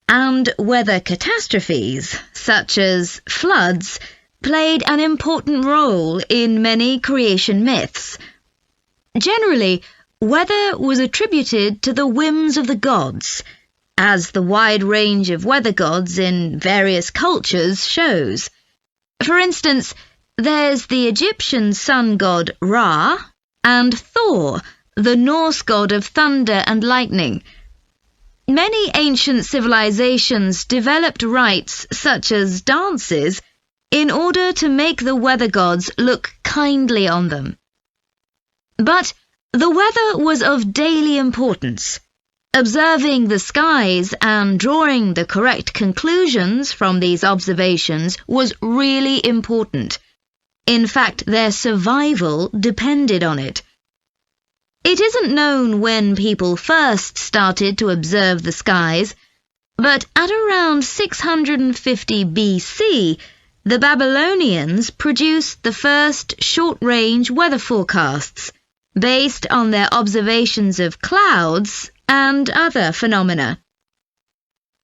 and weather catastrophes, such as floods, played an important role in many creation myths. Generally, weather was attributed to the whims of the gods, as the wide range of weather gods in various cultures shows. For instance, there's the Egyptian sun god Ra, and Thor, the Norse god of thunder and lightning. Many ancient civilizations developed rites such as dances in order to make the weather gods look kindly on them. But the weather was of daily importance. Observing the skies and drawing the correct conclusions from these observations was really important. In fact, their survival depended on it. It isn't known when people first started to observe the skies, but at around 650 BC, the Babylonians produced the first short-range weather forecasts based on their observations of clouds and other phenomena.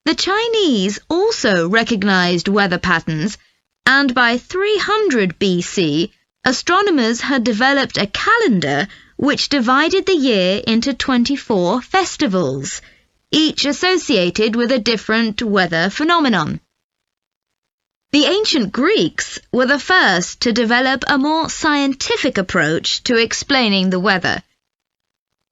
The Chinese also recognized weather patterns, and by 300 BC, astronomers had developed a calendar which divided the year into 24 festivals, each associated with a different weather phenomenon. The ancient Greeks were the first to develop a more scientific approach to explaining the weather.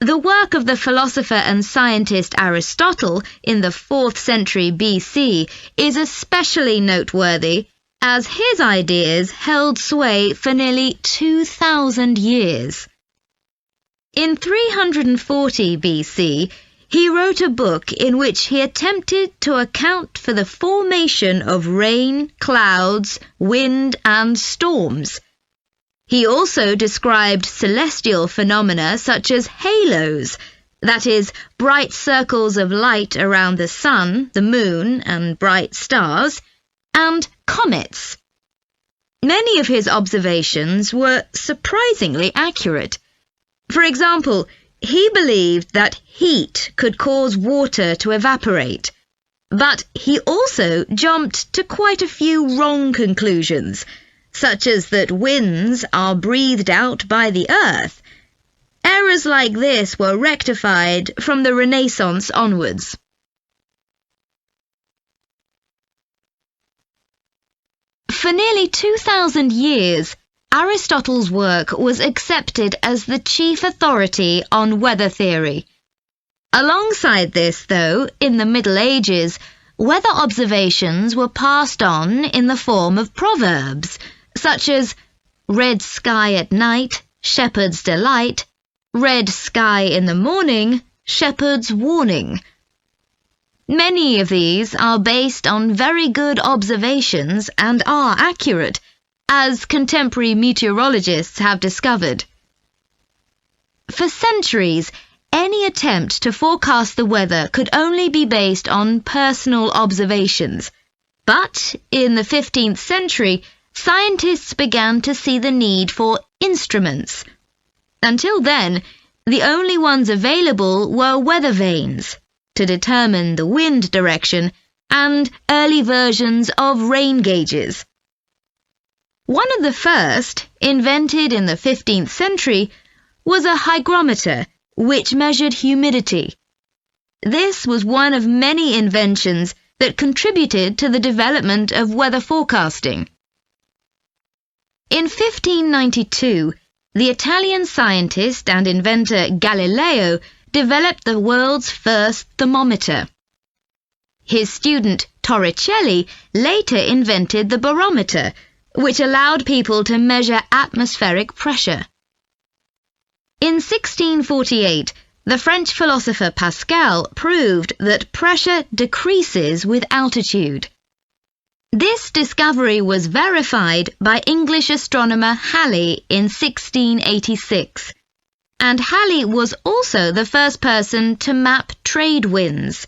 The work of the philosopher and scientist Aristotle in the 4th century BC is especially noteworthy, as his ideas held sway for nearly 2,000 years. In 340 BC, he wrote a book in which he attempted to account for the formation of rain, clouds, wind, and storms. He also described celestial phenomena such as halos, that is, bright circles of light around the sun, the moon, and bright stars, and comets. Many of his observations were surprisingly accurate. For example, he believed that heat could cause water to evaporate, but he also jumped to quite a few wrong conclusions, such as that winds are breathed out by the earth. Errors like this were rectified from the Renaissance onwards. For nearly 2,000 years, Aristotle's work was accepted as the chief authority on weather theory. Alongside this, though, in the Middle Ages, weather observations were passed on in the form of proverbs, such as red sky at night, shepherd's delight, red sky in the morning, shepherd's warning. Many of these are based on very good observations and are accurate, as contemporary meteorologists have discovered. For centuries, any attempt to forecast the weather could only be based on personal observations. But in the 15th century, scientists began to see the need for instruments. Until then, the only ones available were weather vanes to determine the wind direction and early versions of rain gauges. One of the first, invented in the 15th century, was a hygrometer, which measured humidity. This was one of many inventions that contributed to the development of weather forecasting. In 1592, the Italian scientist and inventor Galileo developed the world's first thermometer. His student Torricelli later invented the barometer, which allowed people to measure atmospheric pressure. In 1648, the French philosopher Pascal proved that pressure decreases with altitude. This discovery was verified by English astronomer Halley in 1686, and Halley was also the first person to map trade winds.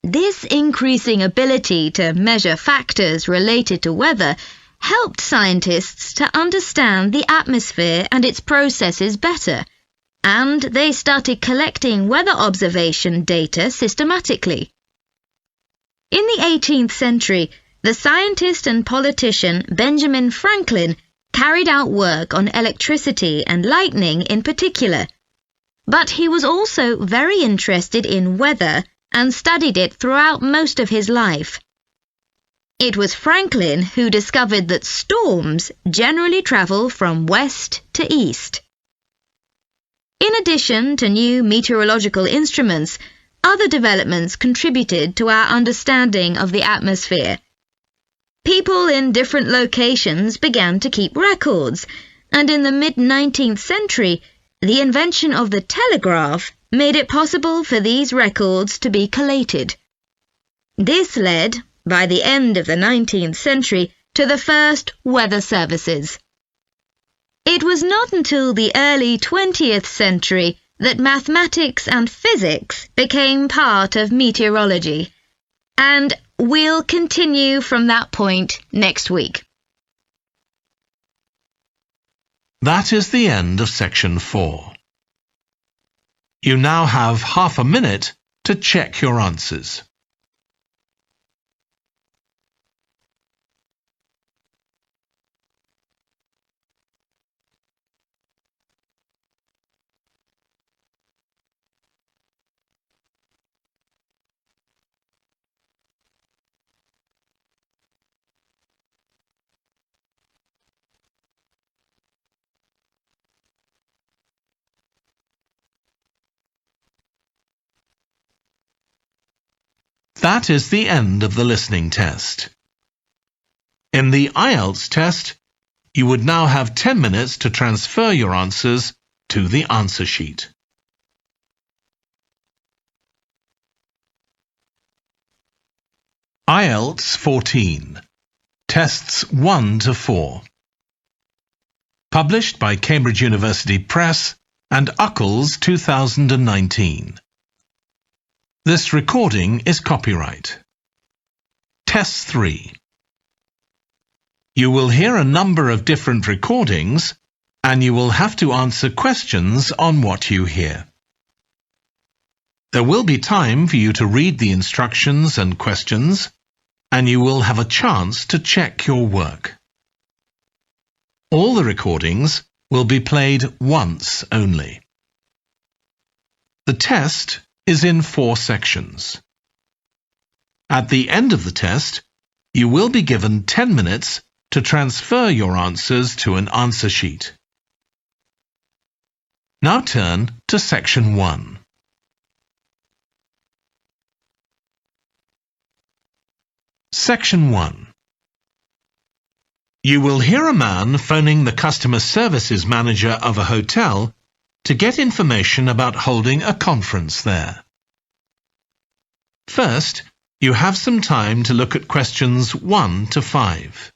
This increasing ability to measure factors related to weather helped scientists to understand the atmosphere and its processes better, and they started collecting weather observation data systematically. In the 18th century, the scientist and politician Benjamin Franklin carried out work on electricity and lightning in particular, but he was also very interested in weather and studied it throughout most of his life. It was Franklin who discovered that storms generally travel from west to east. In addition to new meteorological instruments, other developments contributed to our understanding of the atmosphere. People in different locations began to keep records, and in the mid-19th century, the invention of the telegraph made it possible for these records to be collated. This led, by the end of the 19th century, to the first weather services. It was not until the early 20th century that mathematics and physics became part of meteorology, and we'll continue from that point next week. That is the end of section 4. You now have half a minute to check your answers. That is the end of the listening test. In the IELTS test, you would now have 10 minutes to transfer your answers to the answer sheet. IELTS 14, Tests 1 to 4. Published by Cambridge University Press and Uckles 2019. This recording is copyright. Test 3. You will hear a number of different recordings, and you will have to answer questions on what you hear. There will be time for you to read the instructions and questions, and you will have a chance to check your work. All the recordings will be played once only. The test is in 4 sections. At the end of the test, you will be given 10 minutes to transfer your answers to an answer sheet. Now turn to section 1. Section 1. You will hear a man phoning the customer services manager of a hotel to get information about holding a conference there. First, you have some time to look at questions 1 to 5.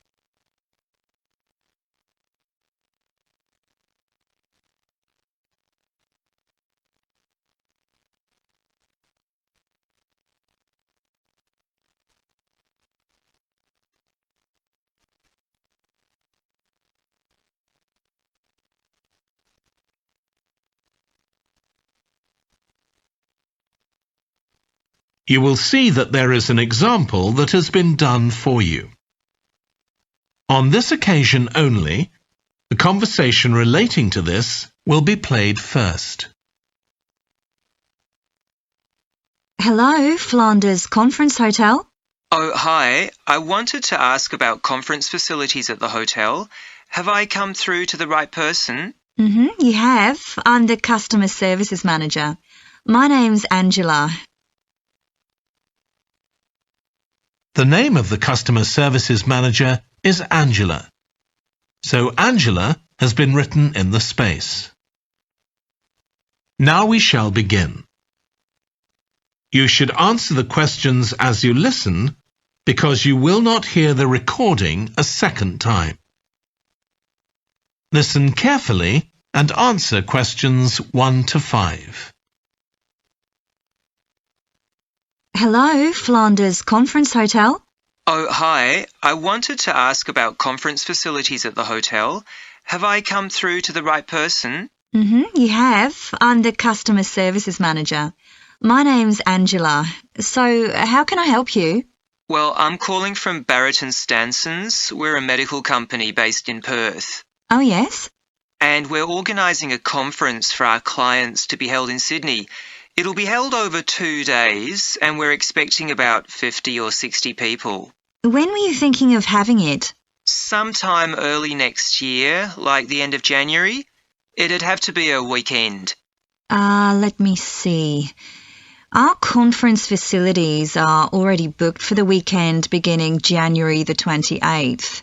You will see that there is an example that has been done for you. On this occasion only, the conversation relating to this will be played first. Hello, Flanders Conference Hotel. Oh, hi. I wanted to ask about conference facilities at the hotel. Have I come through to the right person? You have. I'm the customer services manager. My name's Angela. The name of the customer services manager is Angela. So Angela has been written in the space. Now we shall begin. You should answer the questions as you listen, because you will not hear the recording a second time. Listen carefully and answer questions 1 to 5. Hello, Flanders Conference Hotel. Oh, hi. I wanted to ask about conference facilities at the hotel. Have I come through to the right person? You have. I'm the customer services manager. My name's Angela. So, how can I help you? Well, I'm calling from Barrett and Stansons. We're a medical company based in Perth. Oh, yes? And we're organising a conference for our clients to be held in Sydney. It'll be held over 2 days, and we're expecting about 50 or 60 people. When were you thinking of having it? Sometime early next year, like the end of January. It'd have to be a weekend. Let me see. Our conference facilities are already booked for the weekend beginning January the 28th.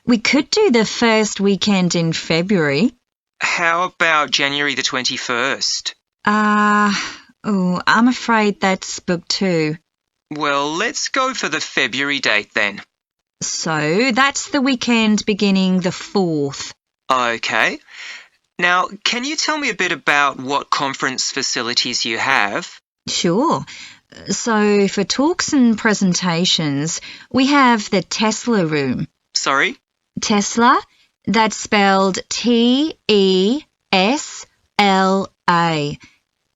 We could do the first weekend in February. How about January the 21st? I'm afraid that's booked too. Well, let's go for the February date then. So that's the weekend beginning the 4th. Okay. Now, can you tell me a bit about what conference facilities you have? Sure. So for talks and presentations, we have the Tesla room. Sorry? Tesla, that's spelled Tesla.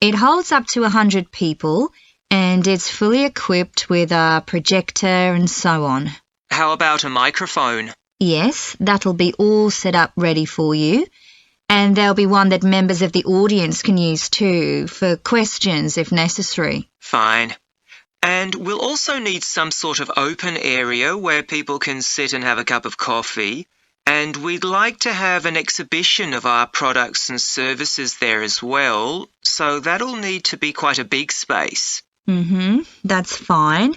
It holds up to 100 people and it's fully equipped with a projector and so on. How about a microphone? Yes, that'll be all set up ready for you. And there'll be one that members of the audience can use too, for questions if necessary. Fine. And we'll also need some sort of open area where people can sit and have a cup of coffee. And we'd like to have an exhibition of our products and services there as well, so that'll need to be quite a big space. That's fine.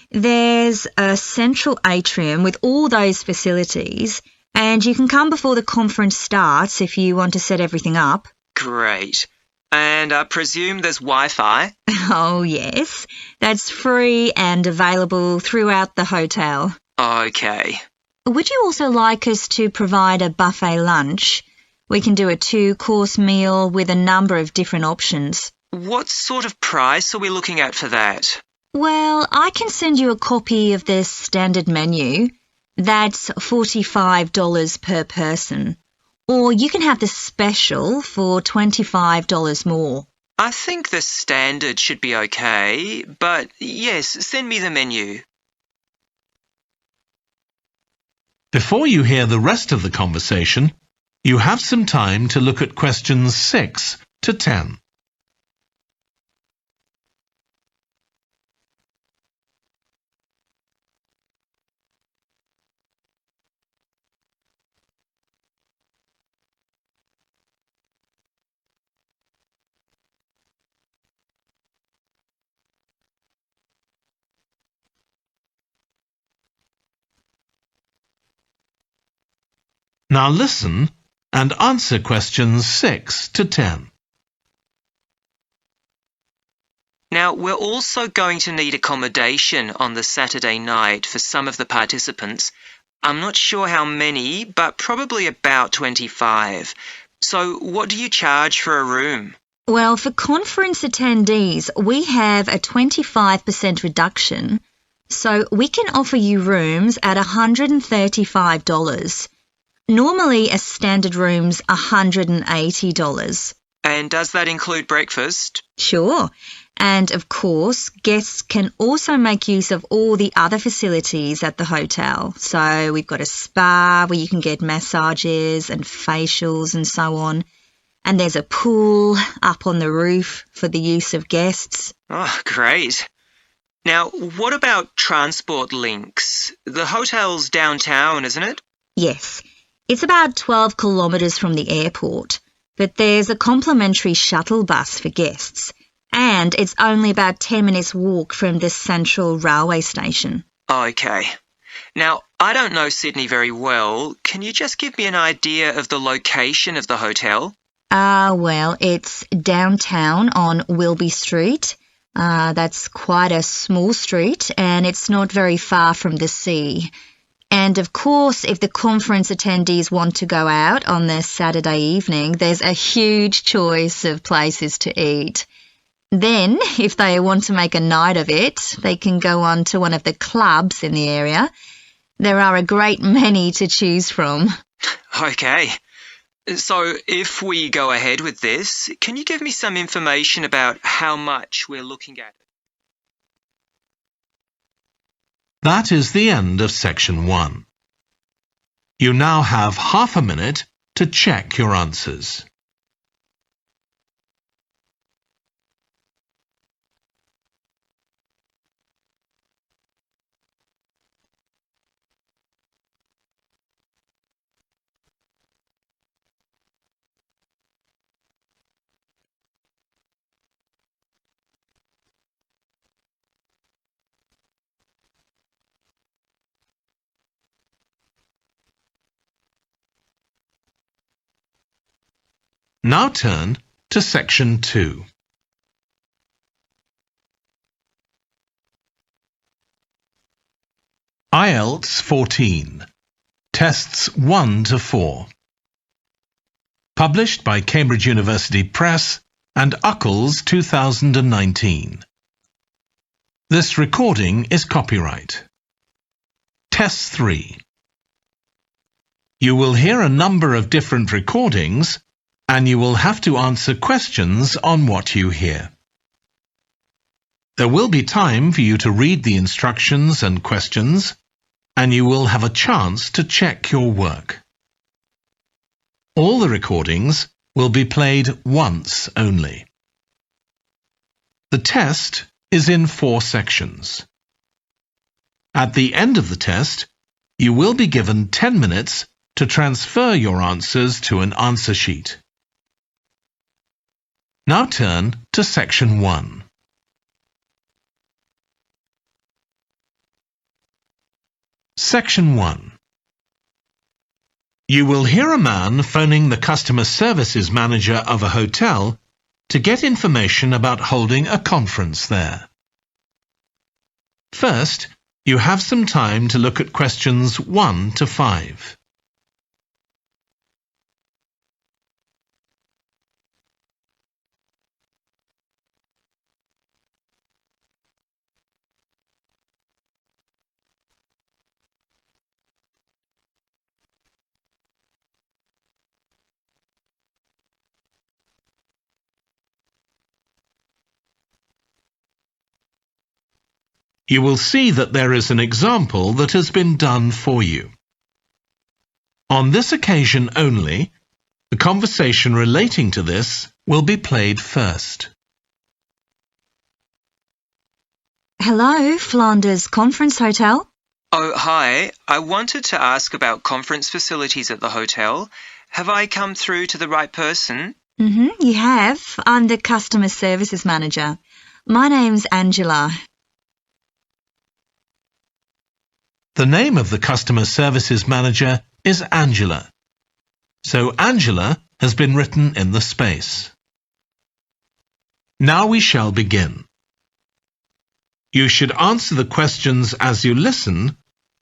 There's a central atrium with all those facilities, and you can come before the conference starts if you want to set everything up. Great. And I presume there's Wi-Fi? Oh, yes. That's free and available throughout the hotel. Okay. Would you also like us to provide a buffet lunch? We can do a 2-course meal with a number of different options. What sort of price are we looking at for that? Well, I can send you a copy of the standard menu. That's $45 per person. Or you can have the special for $25 more. I think the standard should be okay, but yes, send me the menu. Before you hear the rest of the conversation, you have some time to look at questions 6 to 10. Now listen and answer questions 6 to 10. Now, we're also going to need accommodation on the Saturday night for some of the participants. I'm not sure how many, but probably about 25. So what do you charge for a room? Well, for conference attendees, we have a 25% reduction, so we can offer you rooms at $135. Normally, a standard room's $180. And does that include breakfast? Sure. And of course, guests can also make use of all the other facilities at the hotel. So we've got a spa where you can get massages and facials and so on. And there's a pool up on the roof for the use of guests. Oh, great. Now, what about transport links? The hotel's downtown, isn't it? Yes. It's about 12 kilometres from the airport, but there's a complimentary shuttle bus for guests, and it's only about 10 minutes walk from the central railway station. Okay. Now, I don't know Sydney very well. Can you just give me an idea of the location of the hotel? Well, it's downtown on Wilby Street. That's quite a small street, and it's not very far from the sea. And of course, if the conference attendees want to go out on the Saturday evening, there's a huge choice of places to eat. Then, if they want to make a night of it, they can go on to one of the clubs in the area. There are a great many to choose from. Okay. So, if we go ahead with this, can you give me some information about how much we're looking at? That is the end of section 1. You now have half a minute to check your answers. Now turn to Section 2. IELTS 14. Tests 1 to 4. Published by Cambridge University Press and Uckles 2019. This recording is copyright. Test 3. You will hear a number of different recordings and you will have to answer questions on what you hear. There will be time for you to read the instructions and questions, and you will have a chance to check your work. All the recordings will be played once only. The test is in 4 sections. At the end of the test, you will be given 10 minutes to transfer your answers to an answer sheet. Now turn to Section 1. Section 1. You will hear a man phoning the customer services manager of a hotel to get information about holding a conference there. First, you have some time to look at questions 1 to 5. You will see that there is an example that has been done for you. On this occasion only, the conversation relating to this will be played first. Hello, Flanders Conference Hotel. Oh, hi. I wanted to ask about conference facilities at the hotel. Have I come through to the right person? You have. I'm the customer services manager. My name's Angela. The name of the customer services manager is Angela. So Angela has been written in the space. Now we shall begin. You should answer the questions as you listen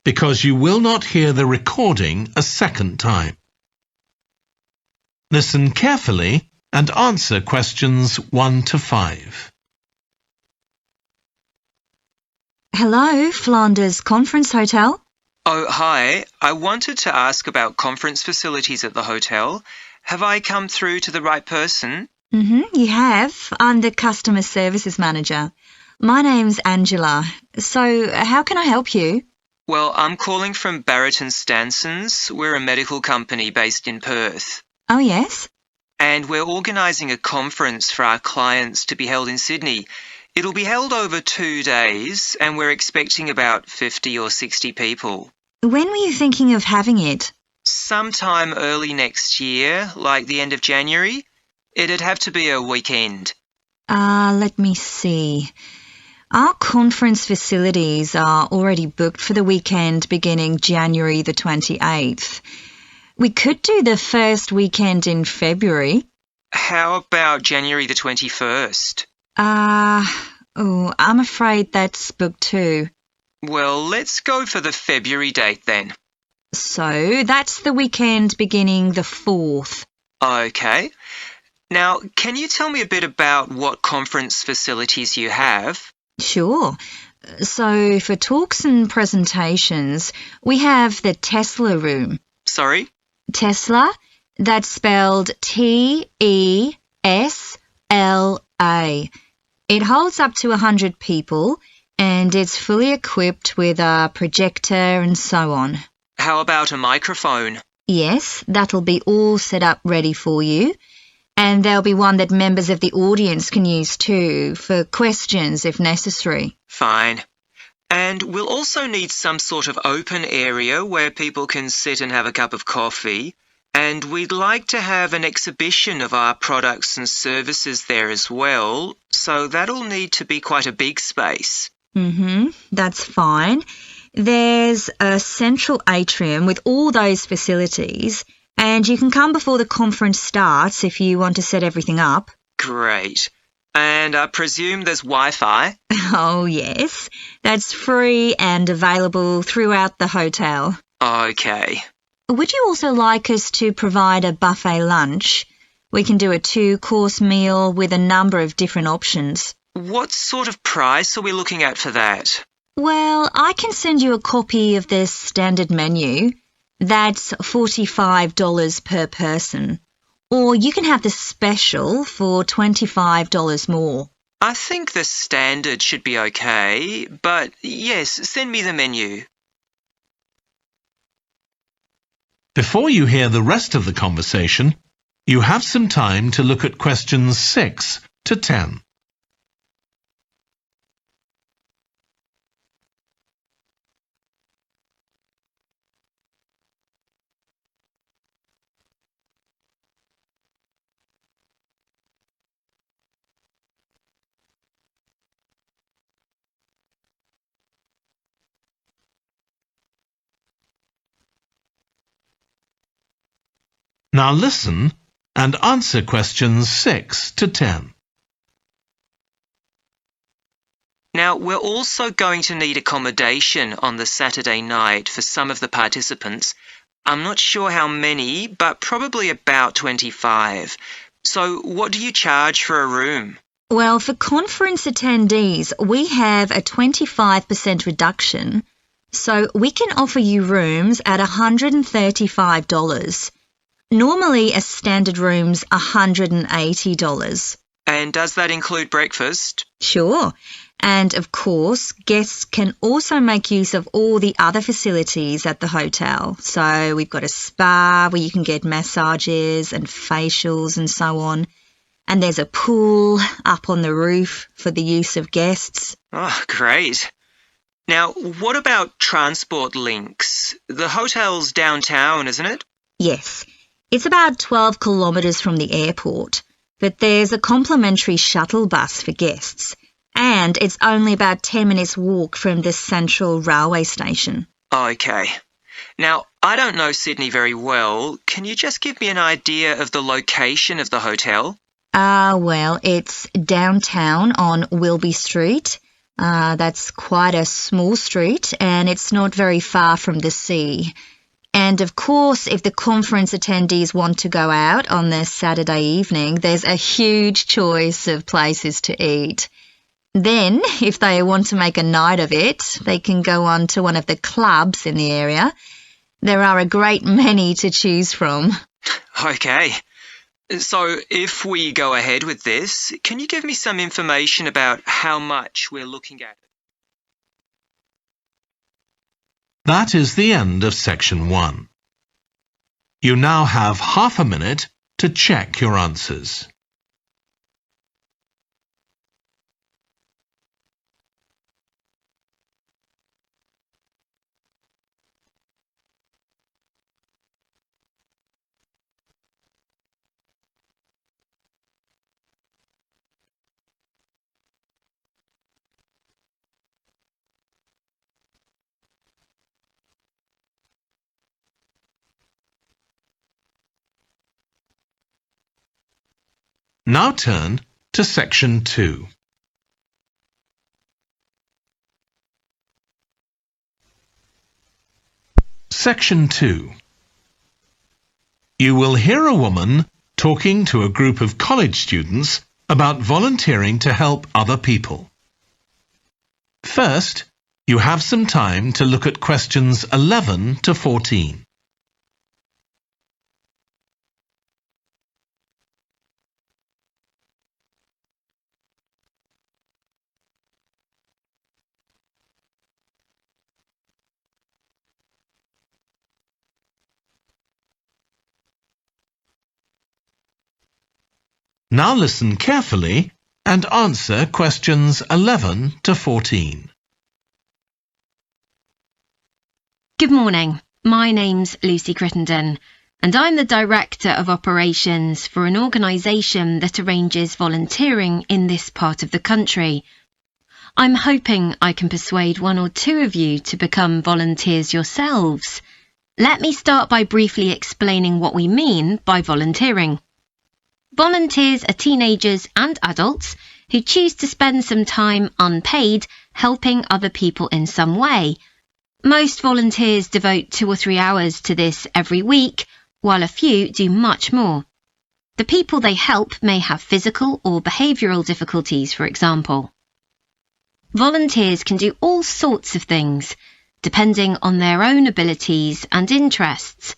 because you will not hear the recording a second time. Listen carefully and answer questions 1 to 5. Hello, Flanders Conference Hotel. Oh, hi. I wanted to ask about conference facilities at the hotel. Have I come through to the right person? You have. I'm the customer services manager. My name's Angela. So, how can I help you? Well, I'm calling from Barrett and Stanson's. We're a medical company based in Perth. Oh, yes? And we're organising a conference for our clients to be held in Sydney. It'll be held over 2 days, and we're expecting about 50 or 60 people. When were you thinking of having it? Sometime early next year, like the end of January. It'd have to be a weekend. Let me see. Our conference facilities are already booked for the weekend beginning January the 28th. We could do the first weekend in February. How about January the 21st? I'm afraid that's booked too. Well, let's go for the February date then. So, that's the weekend beginning the 4th. Okay. Now, can you tell me a bit about what conference facilities you have? Sure. So, for talks and presentations, we have the Tesla room. Sorry? Tesla, that's spelled T-E-S-L-A. It holds up to 100 people and it's fully equipped with a projector and so on. How about a microphone? Yes, that'll be all set up ready for you. And there'll be one that members of the audience can use too, for questions if necessary. Fine. And we'll also need some sort of open area where people can sit and have a cup of coffee. And we'd like to have an exhibition of our products and services there as well, so that'll need to be quite a big space. That's fine. There's a central atrium with all those facilities, And you can come before the conference starts if you want to set everything up. Great. And I presume there's Wi-Fi? Oh, yes. That's free and available throughout the hotel. Okay. Would you also like us to provide a buffet lunch? We can do a 2-course meal with a number of different options. What sort of price are we looking at for that? Well, I can send you a copy of the standard menu. That's $45 per person. Or you can have the special for $25 more. I think the standard should be okay, but yes, send me the menu. Before you hear the rest of the conversation, you have some time to look at questions 6 to 10. Now listen and answer questions 6 to 10. Now, we're also going to need accommodation on the Saturday night for some of the participants. I'm not sure how many, but probably about 25. So what do you charge for a room? Well, for conference attendees, we have a 25% reduction, so we can offer you rooms at $135. Normally, a standard room's $180. And does that include breakfast? Sure. And of course, guests can also make use of all the other facilities at the hotel. So we've got a spa where you can get massages and facials and so on. And there's a pool up on the roof for the use of guests. Oh, great. Now, what about transport links? The hotel's downtown, isn't it? Yes. It's about 12 kilometres from the airport, but there's a complimentary shuttle bus for guests, and it's only about 10 minutes walk from the central railway station. Okay. Now, I don't know Sydney very well. Can you just give me an idea of the location of the hotel? Well, it's downtown on Wilby Street. That's quite a small street, and it's not very far from the sea. And of course, if the conference attendees want to go out on their Saturday evening, there's a huge choice of places to eat. Then, if they want to make a night of it, they can go on to one of the clubs in the area. There are a great many to choose from. Okay. So, if we go ahead with this, can you give me some information about how much we're looking at? That is the end of section 1. You now have half a minute to check your answers. Now turn to section 2. Section 2. You will hear a woman talking to a group of college students about volunteering to help other people. First, you have some time to look at questions 11 to 14. Now listen carefully and answer questions 11 to 14. Good morning. My name's Lucy Crittenden, and I'm the Director of Operations for an organisation that arranges volunteering in this part of the country. I'm hoping I can persuade 1 or 2 of you to become volunteers yourselves. Let me start by briefly explaining what we mean by volunteering. Volunteers are teenagers and adults who choose to spend some time unpaid helping other people in some way. Most volunteers devote 2 or 3 hours to this every week, while a few do much more. The people they help may have physical or behavioural difficulties, for example. Volunteers can do all sorts of things, depending on their own abilities and interests.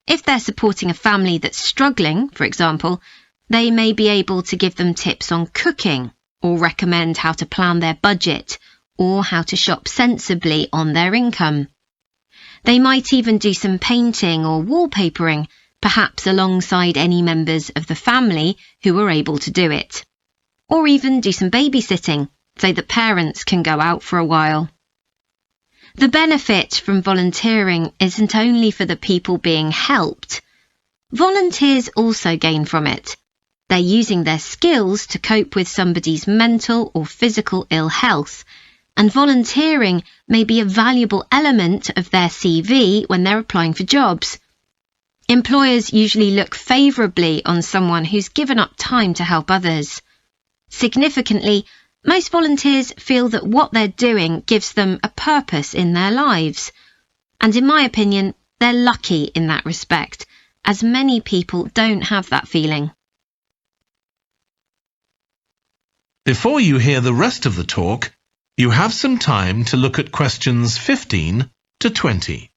If they're supporting a family that's struggling, for example, they may be able to give them tips on cooking, or recommend how to plan their budget, or how to shop sensibly on their income. They might even do some painting or wallpapering, perhaps alongside any members of the family who are able to do it. Or even do some babysitting, so that parents can go out for a while. The benefit from volunteering isn't only for the people being helped. Volunteers also gain from it. They're using their skills to cope with somebody's mental or physical ill health, and volunteering may be a valuable element of their CV when they're applying for jobs. Employers usually look favourably on someone who's given up time to help others. Significantly, most volunteers feel that what they're doing gives them a purpose in their lives. And in my opinion, they're lucky in that respect, as many people don't have that feeling. Before you hear the rest of the talk, you have some time to look at questions 15 to 20.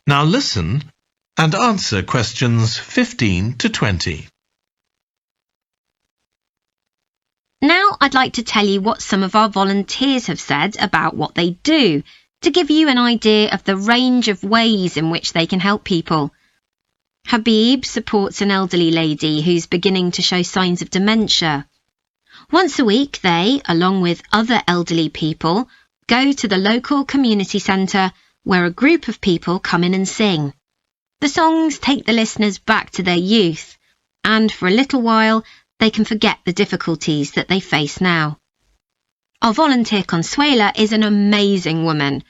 Now listen and answer questions 15 to 20. Now I'd like to tell you what some of our volunteers have said about what they do, to give you an idea of the range of ways in which they can help people. Habib supports an elderly lady who's beginning to show signs of dementia. Once a week they, along with other elderly people, go to the local community centre where a group of people come in and sing. The songs take the listeners back to their youth, and for a little while they can forget the difficulties that they face now. Our volunteer Consuela is an amazing woman.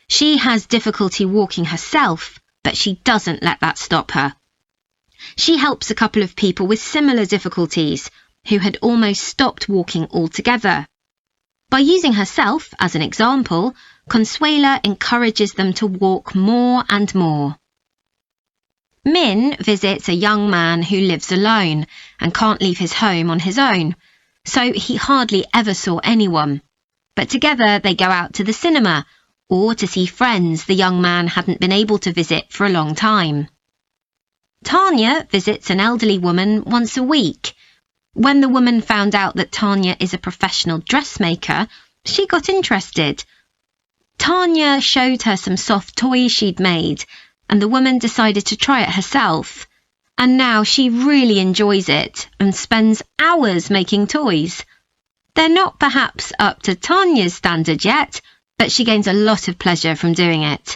She has difficulty walking herself, but she doesn't let that stop her. She helps a couple of people with similar difficulties who had almost stopped walking altogether. By using herself as an example, Consuela encourages them to walk more and more. Min visits a young man who lives alone and can't leave his home on his own, so he hardly ever saw anyone. But together they go out to the cinema or to see friends the young man hadn't been able to visit for a long time. Tanya visits an elderly woman once a week. When the woman found out that Tanya is a professional dressmaker, she got interested. Tanya showed her some soft toys she'd made, and the woman decided to try it herself. And now she really enjoys it and spends hours making toys. They're not perhaps up to Tanya's standard yet, but she gains a lot of pleasure from doing it.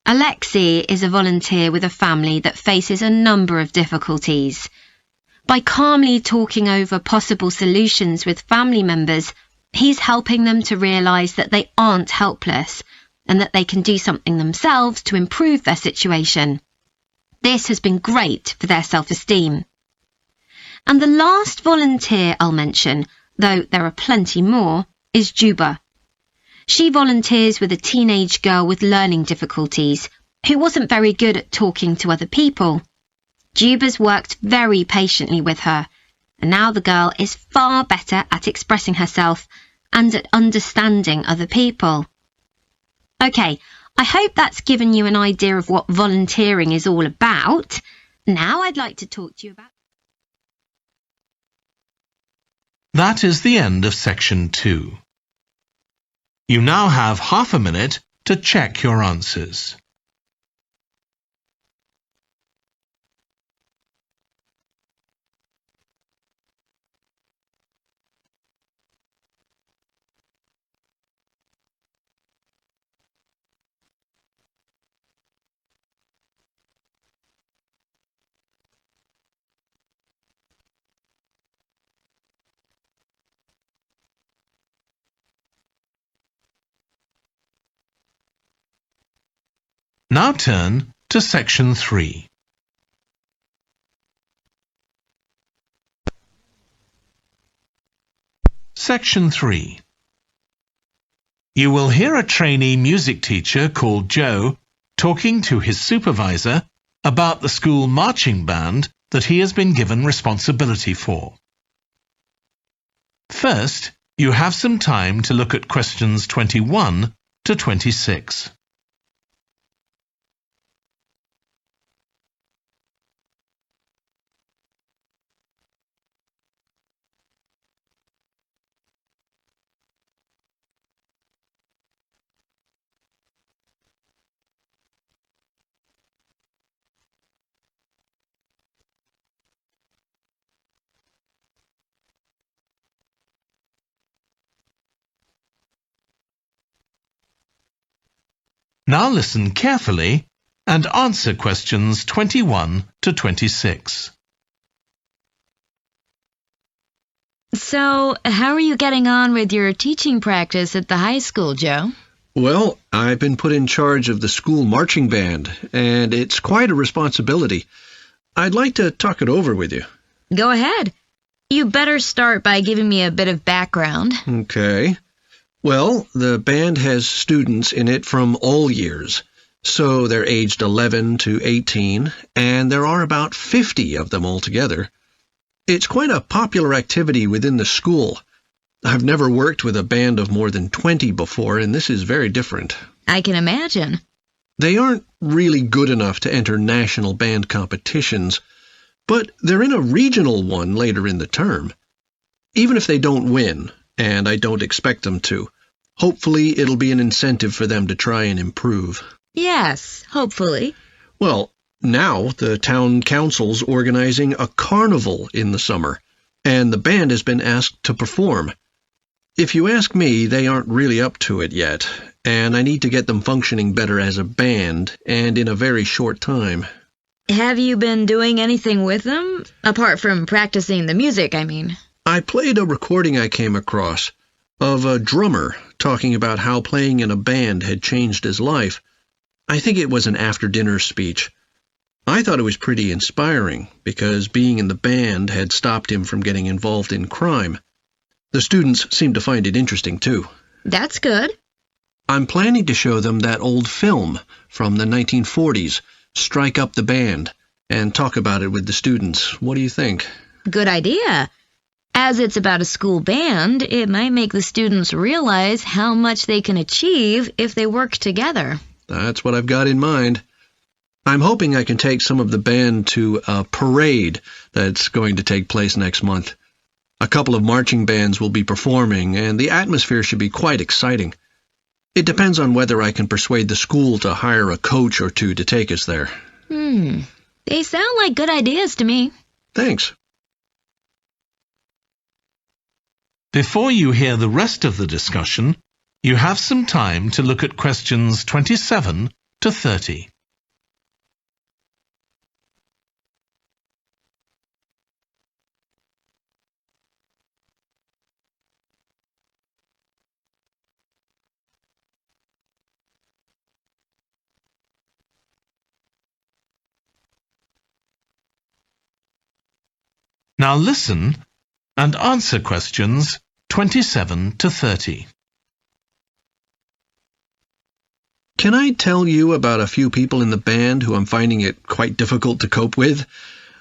Alexi is a volunteer with a family that faces a number of difficulties. By calmly talking over possible solutions with family members, he's helping them to realise that they aren't helpless and that they can do something themselves to improve their situation. This has been great for their self-esteem. And the last volunteer I'll mention, though there are plenty more, is Juba. She volunteers with a teenage girl with learning difficulties who wasn't very good at talking to other people. Juba's worked very patiently with her, and now the girl is far better at expressing herself and at understanding other people. OK, I hope that's given you an idea of what volunteering is all about. Now I'd like to talk to you about... That is the end of section 2. You now have half a minute to check your answers. Now turn to Section 3. Section 3. You will hear a trainee music teacher called Joe talking to his supervisor about the school marching band that he has been given responsibility for. First, you have some time to look at questions 21 to 26. Now listen carefully and answer questions 21 to 26. So, how are you getting on with your teaching practice at the high school, Joe? Well, I've been put in charge of the school marching band, and it's quite a responsibility. I'd like to talk it over with you. Go ahead. You better start by giving me a bit of background. Okay. Well, the band has students in it from all years, so they're aged 11 to 18, and there are about 50 of them altogether. It's quite a popular activity within the school. I've never worked with a band of more than 20 before, and this is very different. I can imagine. They aren't really good enough to enter national band competitions, but they're in a regional one later in the term. Even if they don't win, and I don't expect them to, hopefully it'll be an incentive for them to try and improve. Yes, hopefully. Well, now the town council's organizing a carnival in the summer, and the band has been asked to perform. If you ask me, they aren't really up to it yet, and I need to get them functioning better as a band, and in a very short time. Have you been doing anything with them? Apart from practicing the music, I mean. I played a recording I came across of a drummer talking about how playing in a band had changed his life. I think it was an after-dinner speech. I thought it was pretty inspiring, because being in the band had stopped him from getting involved in crime. The students seemed to find it interesting, too. That's good. I'm planning to show them that old film from the 1940s, Strike Up the Band, and talk about it with the students. What do you think? Good idea. As it's about a school band, it might make the students realize how much they can achieve if they work together. That's what I've got in mind. I'm hoping I can take some of the band to a parade that's going to take place next month. A couple of marching bands will be performing, and the atmosphere should be quite exciting. It depends on whether I can persuade the school to hire a coach or two to take us there. They sound like good ideas to me. Thanks. Before you hear the rest of the discussion, you have some time to look at questions 27 to 30. Now listen and answer questions 27 to 30. Can I tell you about a few people in the band who I'm finding it quite difficult to cope with?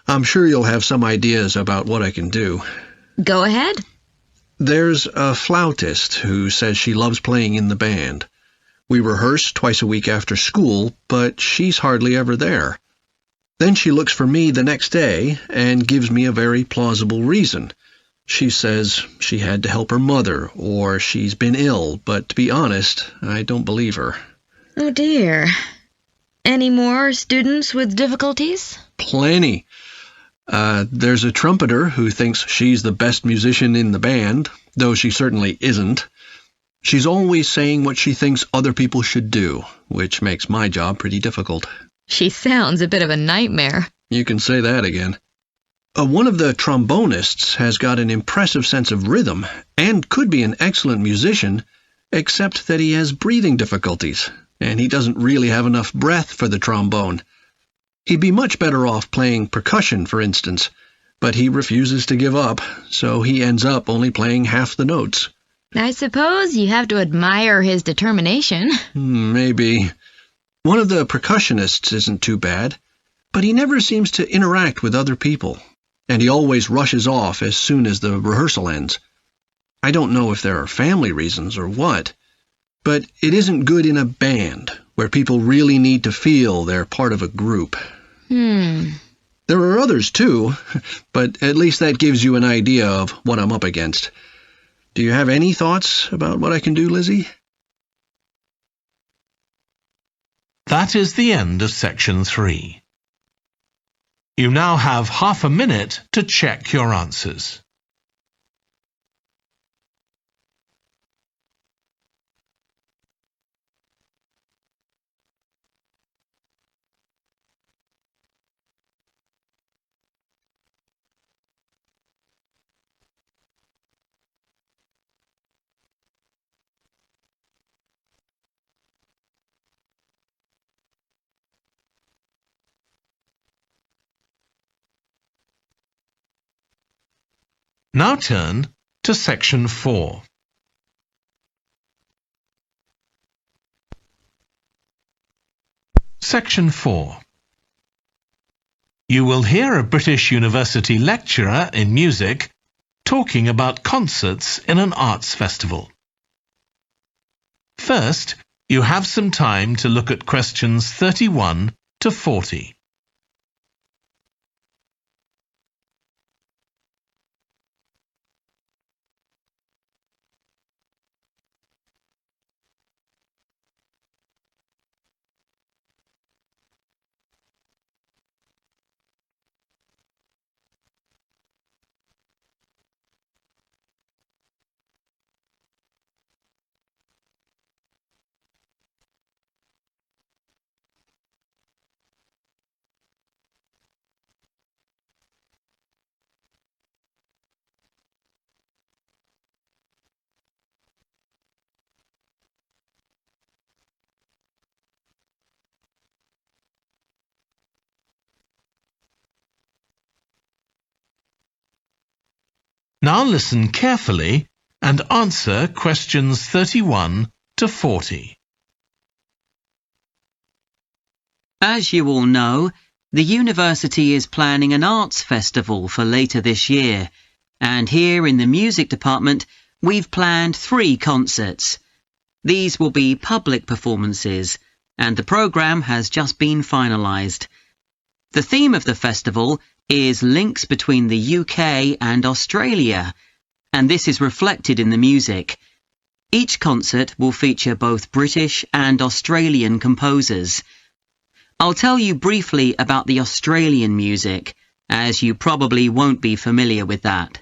I'm sure you'll have some ideas about what I can do. Go ahead. There's a flautist who says she loves playing in the band. We rehearse twice a week after school, but she's hardly ever there. Then she looks for me the next day and gives me a very plausible reason. She says she had to help her mother, or she's been ill, but to be honest, I don't believe her. Oh dear. Any more students with difficulties? Plenty. There's a trumpeter who thinks she's the best musician in the band, though she certainly isn't. She's always saying what she thinks other people should do, which makes my job pretty difficult. She sounds a bit of a nightmare. You can say that again. One of the trombonists has got an impressive sense of rhythm and could be an excellent musician, except that he has breathing difficulties. and he doesn't really have enough breath for the trombone. He'd be much better off playing percussion, for instance, but he refuses to give up, so he ends up only playing half the notes. I suppose you have to admire his determination. Maybe. One of the percussionists isn't too bad, but he never seems to interact with other people, and he always rushes off as soon as the rehearsal ends. I don't know if there are family reasons or what, but it isn't good in a band, where people really need to feel they're part of a group. There are others too, but at least that gives you an idea of what I'm up against. Do you have any thoughts about what I can do, Lizzie? That is the end of section 3. You now have half a minute to check your answers. Now turn to section 4. Section 4. You will hear a British university lecturer in music talking about concerts in an arts festival. First, you have some time to look at questions 31 to 40. Now listen carefully and answer questions 31 to 40. As you all know, the university is planning an arts festival for later this year, and here in the music department we've planned 3 concerts. These will be public performances, and the programme has just been finalised. The theme of the festival is links between the UK and Australia, and this is reflected in the music. Each concert will feature both British and Australian composers. I'll tell you briefly about the Australian music, as you probably won't be familiar with that.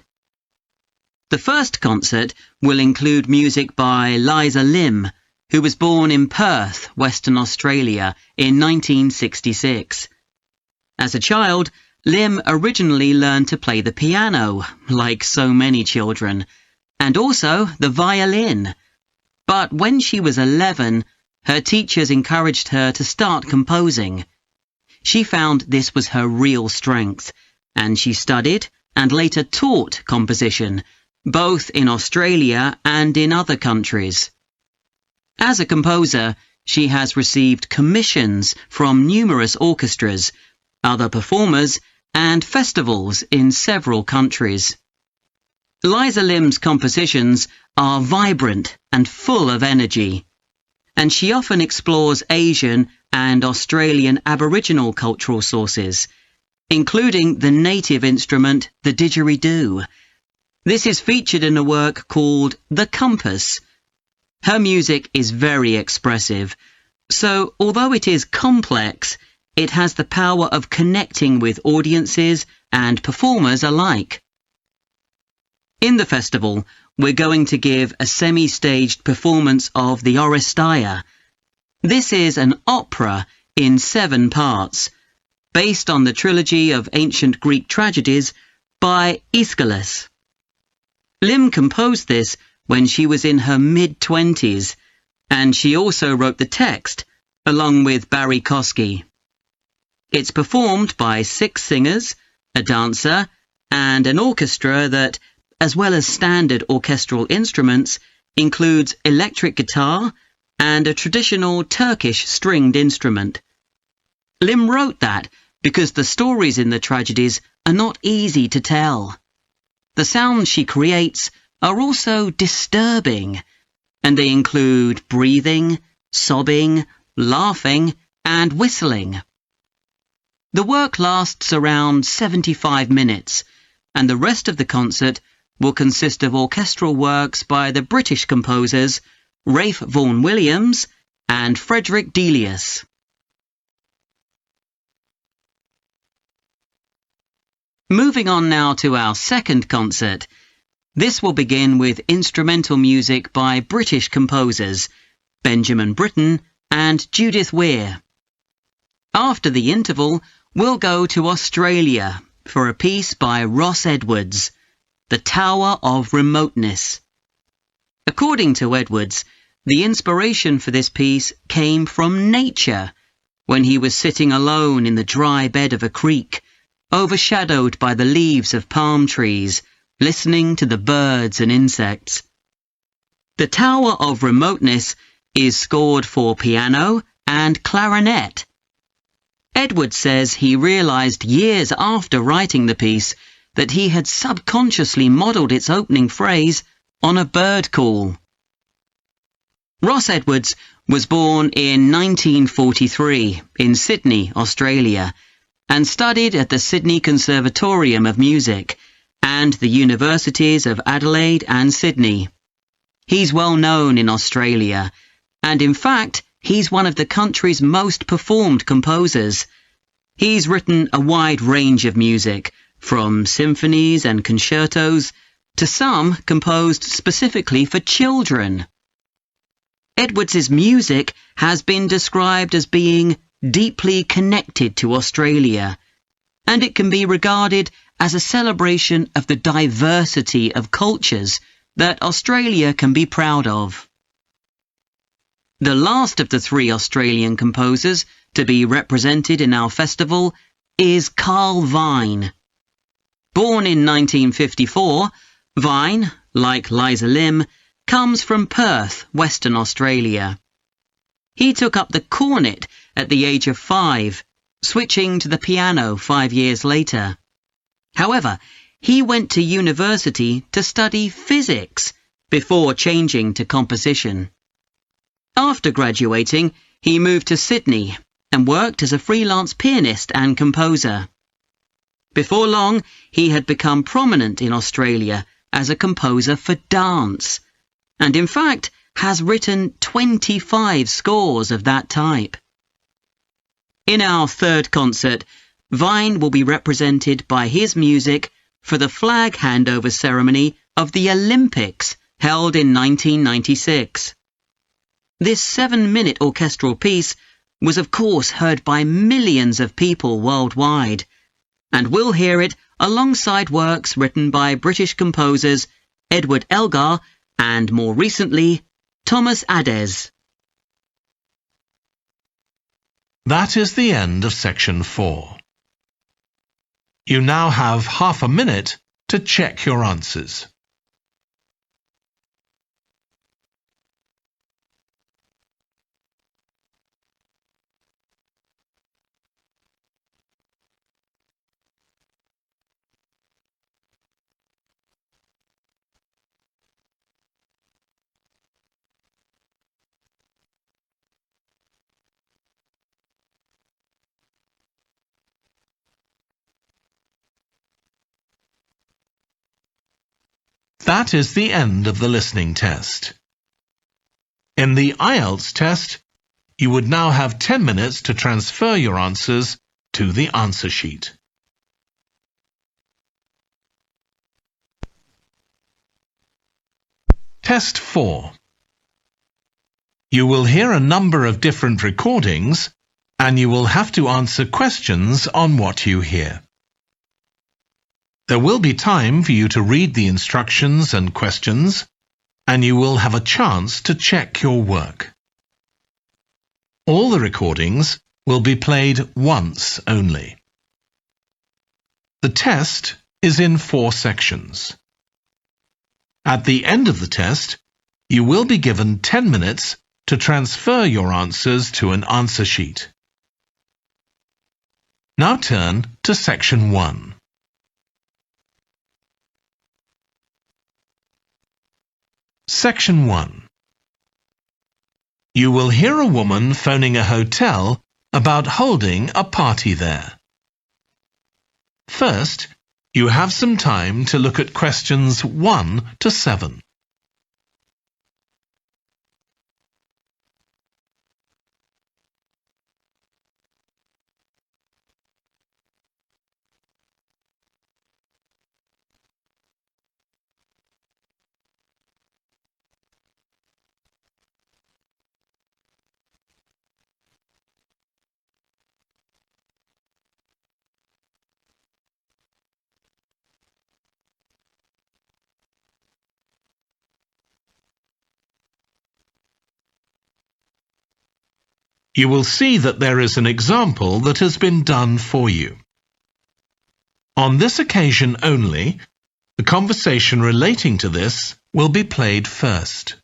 The first concert will include music by Liza Lim, who was born in Perth, Western Australia, in 1966. As a child, Lim originally learned to play the piano, like so many children, and also the violin. But when she was 11, her teachers encouraged her to start composing. She found this was her real strength, and she studied and later taught composition, both in Australia and in other countries. As a composer, she has received commissions from numerous orchestras, other performers, and festivals in several countries. Liza Lim's compositions are vibrant and full of energy, and she often explores Asian and Australian Aboriginal cultural sources, including the native instrument, the didgeridoo. This is featured in a work called The Compass. Her music is very expressive, so although it is complex, it has the power of connecting with audiences and performers alike. In the festival, we're going to give a semi-staged performance of the Oresteia. This is an opera in 7 parts, based on the trilogy of ancient Greek tragedies by Aeschylus. Lim composed this when she was in her mid-20s, and she also wrote the text along with Barry Kosky. It's performed by 6 singers, a dancer, and an orchestra that, as well as standard orchestral instruments, includes electric guitar and a traditional Turkish stringed instrument. Lim wrote that because the stories in the tragedies are not easy to tell. The sounds she creates are also disturbing, and they include breathing, sobbing, laughing, and whistling. The work lasts around 75 minutes, and the rest of the concert will consist of orchestral works by the British composers Ralph Vaughan Williams and Frederick Delius. Moving on now to our second concert. This will begin with instrumental music by British composers Benjamin Britten and Judith Weir. After the interval, we'll go to Australia for a piece by Ross Edwards, The Tower of Remoteness. According to Edwards, the inspiration for this piece came from nature, when he was sitting alone in the dry bed of a creek, overshadowed by the leaves of palm trees, listening to the birds and insects. The Tower of Remoteness is scored for piano and clarinet. Edwards says he realized years after writing the piece that he had subconsciously modelled its opening phrase on a bird call. Ross Edwards was born in 1943 in Sydney, Australia, and studied at the Sydney Conservatorium of Music and the Universities of Adelaide and Sydney. He's well known in Australia, and in fact, he's one of the country's most performed composers. He's written a wide range of music, from symphonies and concertos to some composed specifically for children. Edwards's music has been described as being deeply connected to Australia, and it can be regarded as a celebration of the diversity of cultures that Australia can be proud of. The last of the 3 Australian composers to be represented in our festival is Carl Vine. Born in 1954, Vine, like Liza Lim, comes from Perth, Western Australia. He took up the cornet at the age of 5, switching to the piano 5 years later. However, he went to university to study physics before changing to composition. After graduating, he moved to Sydney and worked as a freelance pianist and composer. Before long, he had become prominent in Australia as a composer for dance, and in fact has written 25 scores of that type. In our third concert, Vine will be represented by his music for the flag handover ceremony of the Olympics held in 1996. This 7-minute orchestral piece was of course heard by millions of people worldwide, and we'll hear it alongside works written by British composers Edward Elgar and, more recently, Thomas Adès. That is the end of section 4. You now have half a minute to check your answers. That is the end of the listening test. In the IELTS test, you would now have 10 minutes to transfer your answers to the answer sheet. Test 4. You will hear a number of different recordings, and you will have to answer questions on what you hear. There will be time for you to read the instructions and questions, and you will have a chance to check your work. All the recordings will be played once only. The test is in 4 sections. At the end of the test, you will be given 10 minutes to transfer your answers to an answer sheet. Now turn to Section 1. Section 1. You will hear a woman phoning a hotel about holding a party there. First, you have some time to look at questions 1 to 7. You will see that there is an example that has been done for you. On this occasion only, the conversation relating to this will be played first.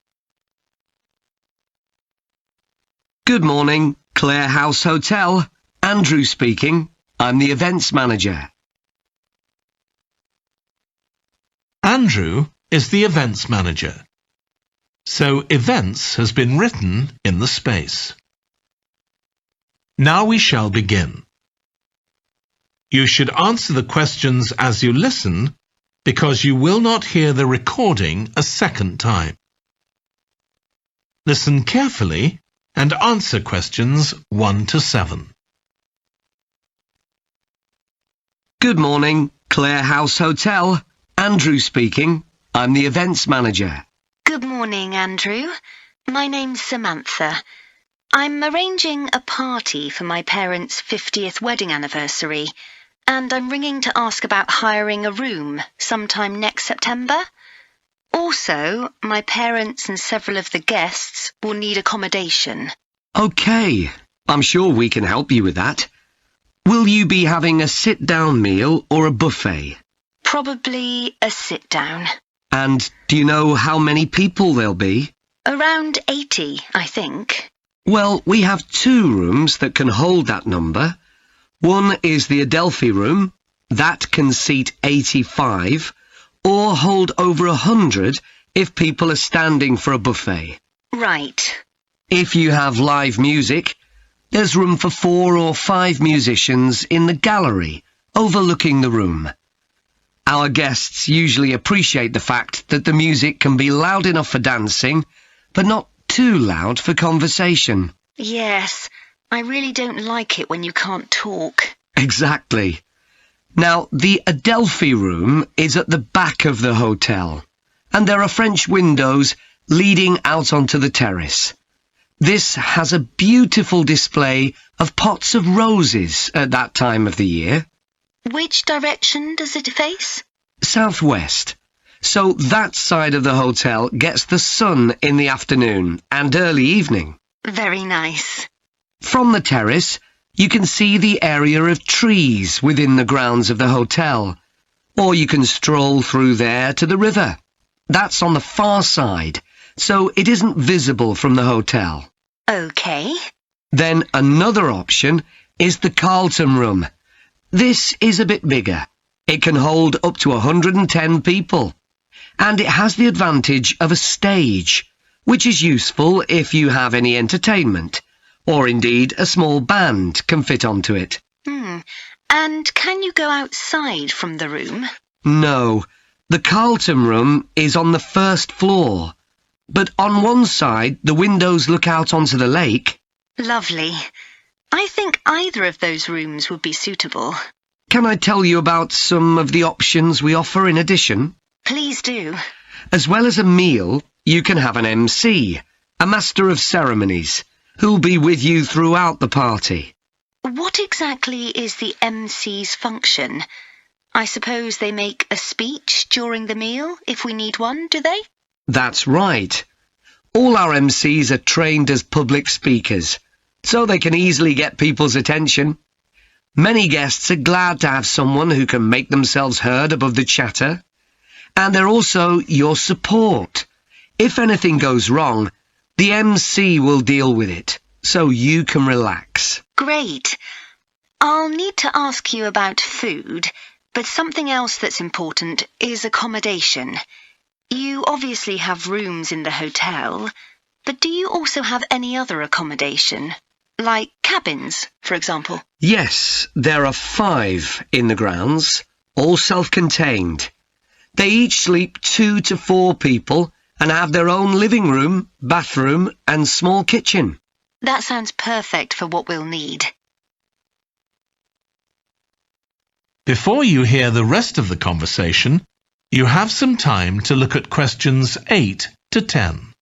Good morning, Clare House Hotel. Andrew speaking. I'm the events manager. Andrew is the events manager. So events has been written in the space. Now we shall begin. You should answer the questions as you listen, because you will not hear the recording a second time. Listen carefully and answer questions 1 to 7. Good morning, Clare House Hotel. Andrew speaking. I'm the events manager. Good morning, Andrew. My name's Samantha. I'm arranging a party for my parents' 50th wedding anniversary, and I'm ringing to ask about hiring a room sometime next September. Also, my parents and several of the guests will need accommodation. OK, I'm sure we can help you with that. Will you be having a sit-down meal or a buffet? Probably a sit-down. And do you know how many people there'll be? Around 80, I think. Well, we have 2 rooms that can hold that number. One is the Adelphi room. That can seat 85, or hold over 100 if people are standing for a buffet. Right. If you have live music, there's room for 4 or 5 musicians in the gallery, overlooking the room. Our guests usually appreciate the fact that the music can be loud enough for dancing, but not too loud for conversation. Yes, I really don't like it when you can't talk. Exactly. Now, the Adelphi room is at the back of the hotel, and there are French windows leading out onto the terrace. This has a beautiful display of pots of roses at that time of the year. Which direction does it face? Southwest. So that side of the hotel gets the sun in the afternoon and early evening. Very nice. From the terrace, you can see the area of trees within the grounds of the hotel, or you can stroll through there to the river. That's on the far side, so it isn't visible from the hotel. OK. Then another option is the Carlton room. This is a bit bigger. It can hold up to 110 people. And it has the advantage of a stage, which is useful if you have any entertainment, or indeed a small band can fit onto it. And can you go outside from the room? No, the Carlton room is on the first floor, but on one side the windows look out onto the lake. Lovely. I think either of those rooms would be suitable. Can I tell you about some of the options we offer in addition? Please do. As well as a meal, you can have an MC, a master of ceremonies, who'll be with you throughout the party. What exactly is the MC's function? I suppose they make a speech during the meal, if we need one, do they? That's right. All our MCs are trained as public speakers. so they can easily get people's attention. Many guests are glad to have someone who can make themselves heard above the chatter. And they're also your support. If anything goes wrong, the MC will deal with it, so you can relax. Great. I'll need to ask you about food, but something else that's important is accommodation. You obviously have rooms in the hotel, but do you also have any other accommodation? Like cabins, for example? Yes, there are 5 in the grounds, all self-contained. They each sleep 2 to 4 people and have their own living room, bathroom and small kitchen. That sounds perfect for what we'll need. Before you hear the rest of the conversation, you have some time to look at questions 8 to 10.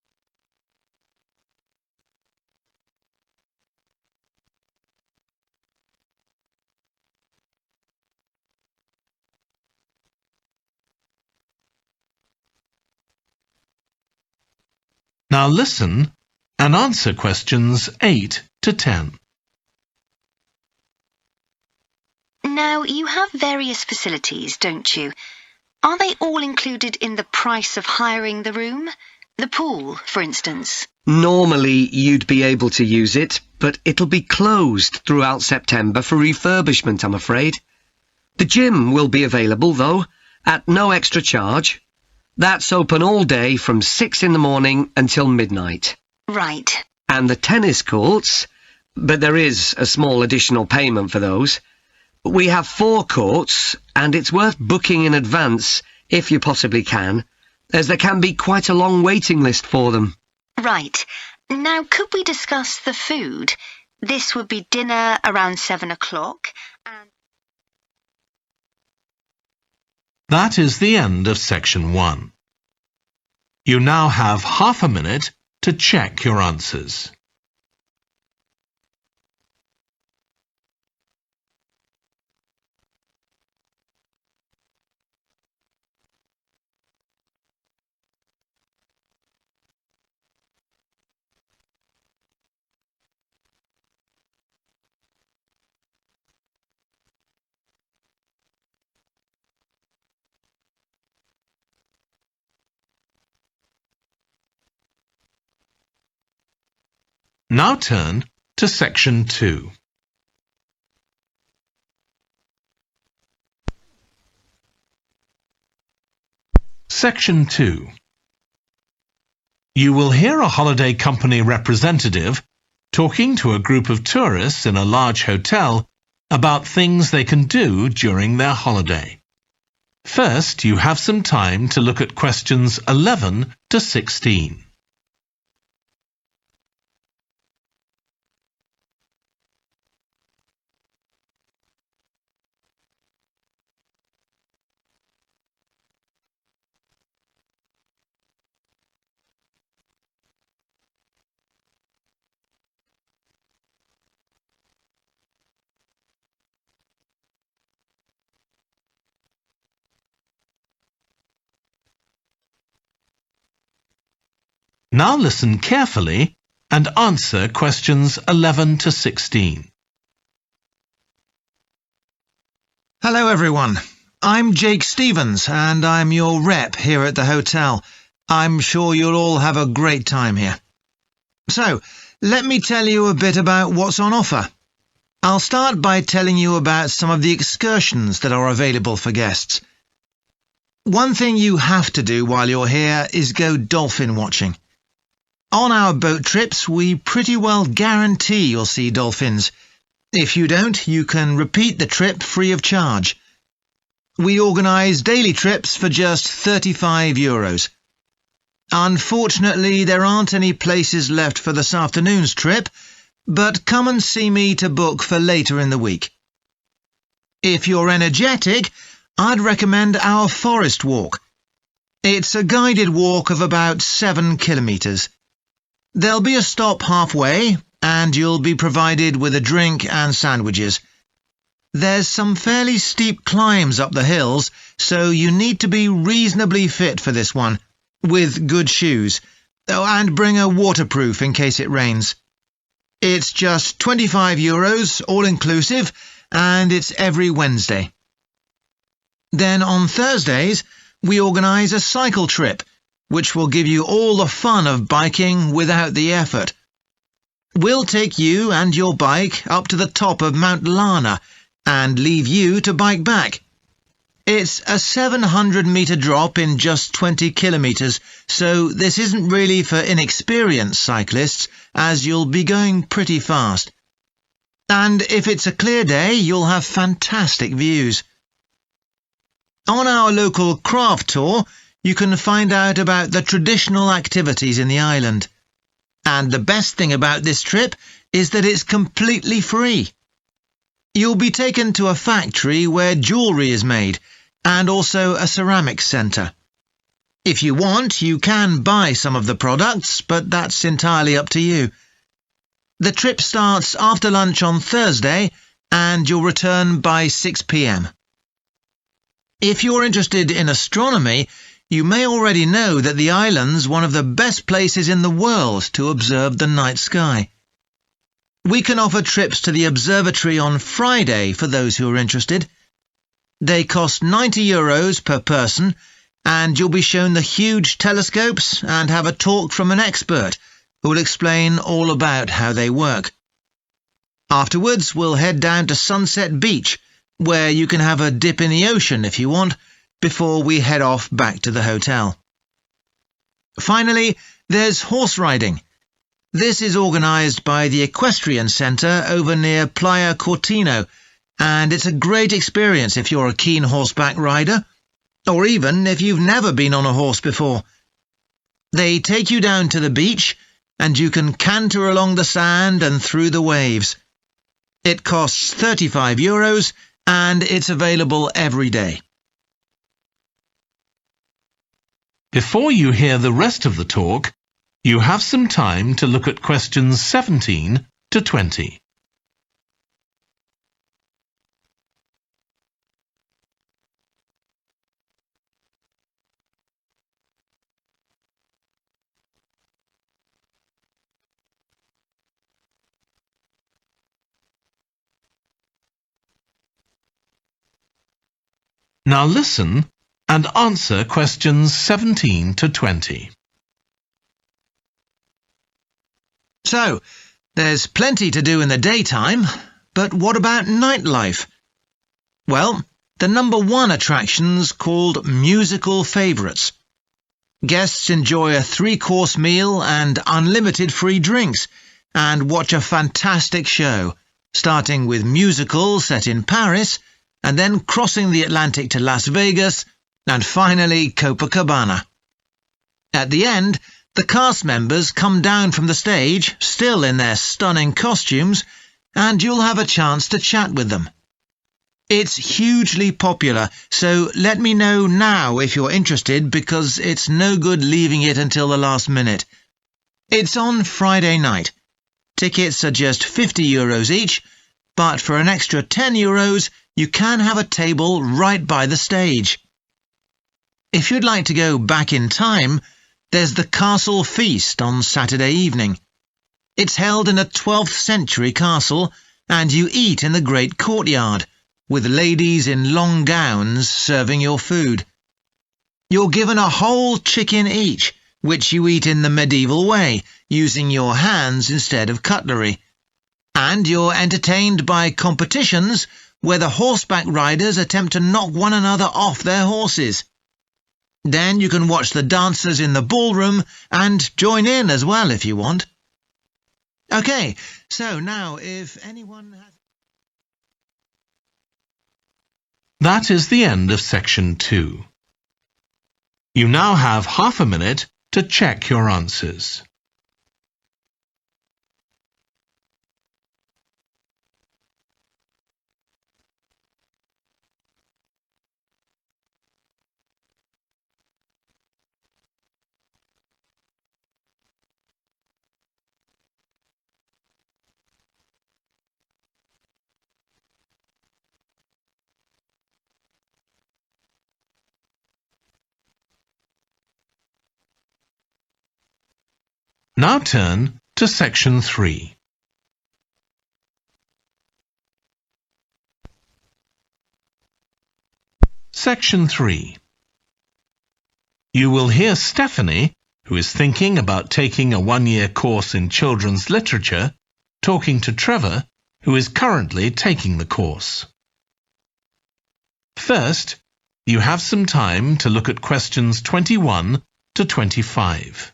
Now listen and answer questions 8 to 10. Now, you have various facilities, don't you? Are they all included in the price of hiring the room? The pool, for instance? Normally you'd be able to use it, but it'll be closed throughout September for refurbishment, I'm afraid. The gym will be available, though, at no extra charge. That's open all day from 6 in the morning until midnight. Right. And the tennis courts, but there is a small additional payment for those. We have 4 courts, and it's worth booking in advance, if you possibly can, as there can be quite a long waiting list for them. Right. Now, could we discuss the food? This would be dinner around 7 o'clock. That is the end of section 1. You now have half a minute to check your answers. Now turn to section 2. Section 2. You will hear a holiday company representative talking to a group of tourists in a large hotel about things they can do during their holiday. First, you have some time to look at questions 11 to 16. Now listen carefully and answer questions 11 to 16. Hello everyone. I'm Jake Stevens and I'm your rep here at the hotel. I'm sure you'll all have a great time here. So, let me tell you a bit about what's on offer. I'll start by telling you about some of the excursions that are available for guests. One thing you have to do while you're here is go dolphin watching. On our boat trips, we pretty well guarantee you'll see dolphins. If you don't, you can repeat the trip free of charge. We organise daily trips for just €35. Unfortunately, there aren't any places left for this afternoon's trip, but come and see me to book for later in the week. If you're energetic, I'd recommend our forest walk. It's a guided walk of about 7 kilometres. There'll be a stop halfway, and you'll be provided with a drink and sandwiches. There's some fairly steep climbs up the hills, so you need to be reasonably fit for this one, with good shoes. Oh, and bring a waterproof in case it rains. It's just €25, all inclusive, and it's every Wednesday. Then on Thursdays, we organise a cycle trip, which will give you all the fun of biking without the effort. We'll take you and your bike up to the top of Mount Lana and leave you to bike back. It's a 700-metre drop in just 20 kilometres, so this isn't really for inexperienced cyclists, as you'll be going pretty fast. And if it's a clear day, you'll have fantastic views. On our local craft tour, you can find out about the traditional activities in the island. And the best thing about this trip is that it's completely free. You'll be taken to a factory where jewellery is made, and also a ceramics centre. If you want, you can buy some of the products, but that's entirely up to you. The trip starts after lunch on Thursday, and you'll return by 6 p.m. If you're interested in astronomy, you may already know that the island's one of the best places in the world to observe the night sky. We can offer trips to the observatory on Friday for those who are interested. They cost €90 per person, and you'll be shown the huge telescopes and have a talk from an expert who will explain all about how they work. Afterwards, we'll head down to Sunset Beach, where you can have a dip in the ocean if you want, before we head off back to the hotel. Finally, there's horse riding. This is organised by the Equestrian Centre over near Playa Cortino, and it's a great experience if you're a keen horseback rider, or even if you've never been on a horse before. They take you down to the beach, and you can canter along the sand and through the waves. It costs €35, and it's available every day. Before you hear the rest of the talk, you have some time to look at questions 17 to 20. Now listen and answer questions 17 to 20. So, there's plenty to do in the daytime, but what about nightlife? Well, the number one attraction's called Musical Favourites. Guests enjoy a 3-course meal and unlimited free drinks, and watch a fantastic show, starting with musicals set in Paris, and then crossing the Atlantic to Las Vegas, and finally Copacabana. At the end, the cast members come down from the stage, still in their stunning costumes, and you'll have a chance to chat with them. It's hugely popular, so let me know now if you're interested, because it's no good leaving it until the last minute. It's on Friday night. Tickets are just €50 each, but for an extra €10, you can have a table right by the stage. If you'd like to go back in time, there's the Castle Feast on Saturday evening. It's held in a 12th century castle, and you eat in the great courtyard, with ladies in long gowns serving your food. You're given a whole chicken each, which you eat in the medieval way, using your hands instead of cutlery. And you're entertained by competitions where the horseback riders attempt to knock one another off their horses. Then you can watch the dancers in the ballroom and join in as well if you want. OK, so now if anyone has... That is the end of section 2. You now have half a minute to check your answers. Now turn to section 3. Section 3. You will hear Stephanie, who is thinking about taking a one-year course in children's literature, talking to Trevor, who is currently taking the course. First, you have some time to look at questions 21 to 25.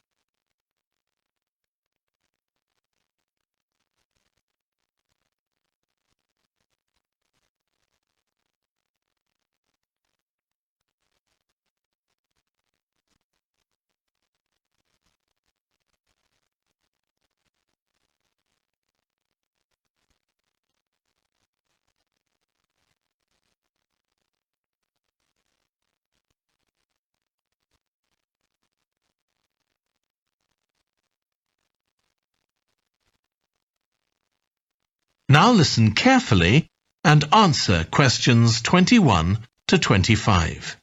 Now listen carefully and answer questions 21 to 25.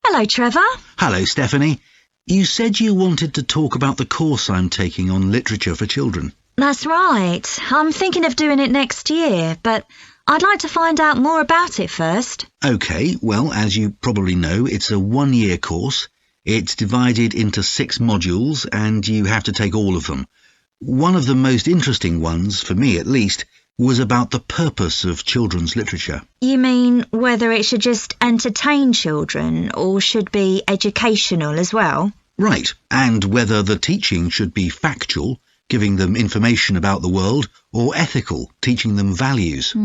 Hello, Trevor. Hello, Stephanie. You said you wanted to talk about the course I'm taking on literature for children. That's right. I'm thinking of doing it next year, but I'd like to find out more about it first. OK, well, as you probably know, it's a one-year course. It's divided into 6 modules, and you have to take all of them. One of the most interesting ones, for me at least, was about the purpose of children's literature. You mean whether it should just entertain children or should be educational as well? Right, and whether the teaching should be factual, giving them information about the world, or ethical, teaching them values.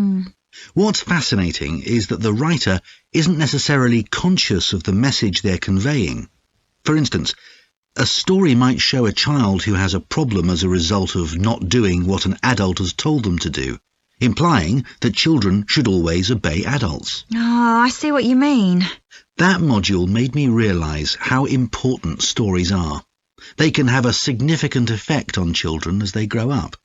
What's fascinating is that the writer isn't necessarily conscious of the message they're conveying. For instance, a story might show a child who has a problem as a result of not doing what an adult has told them to do, implying that children should always obey adults. Oh, I see what you mean. That module made me realise how important stories are. They can have a significant effect on children as they grow up.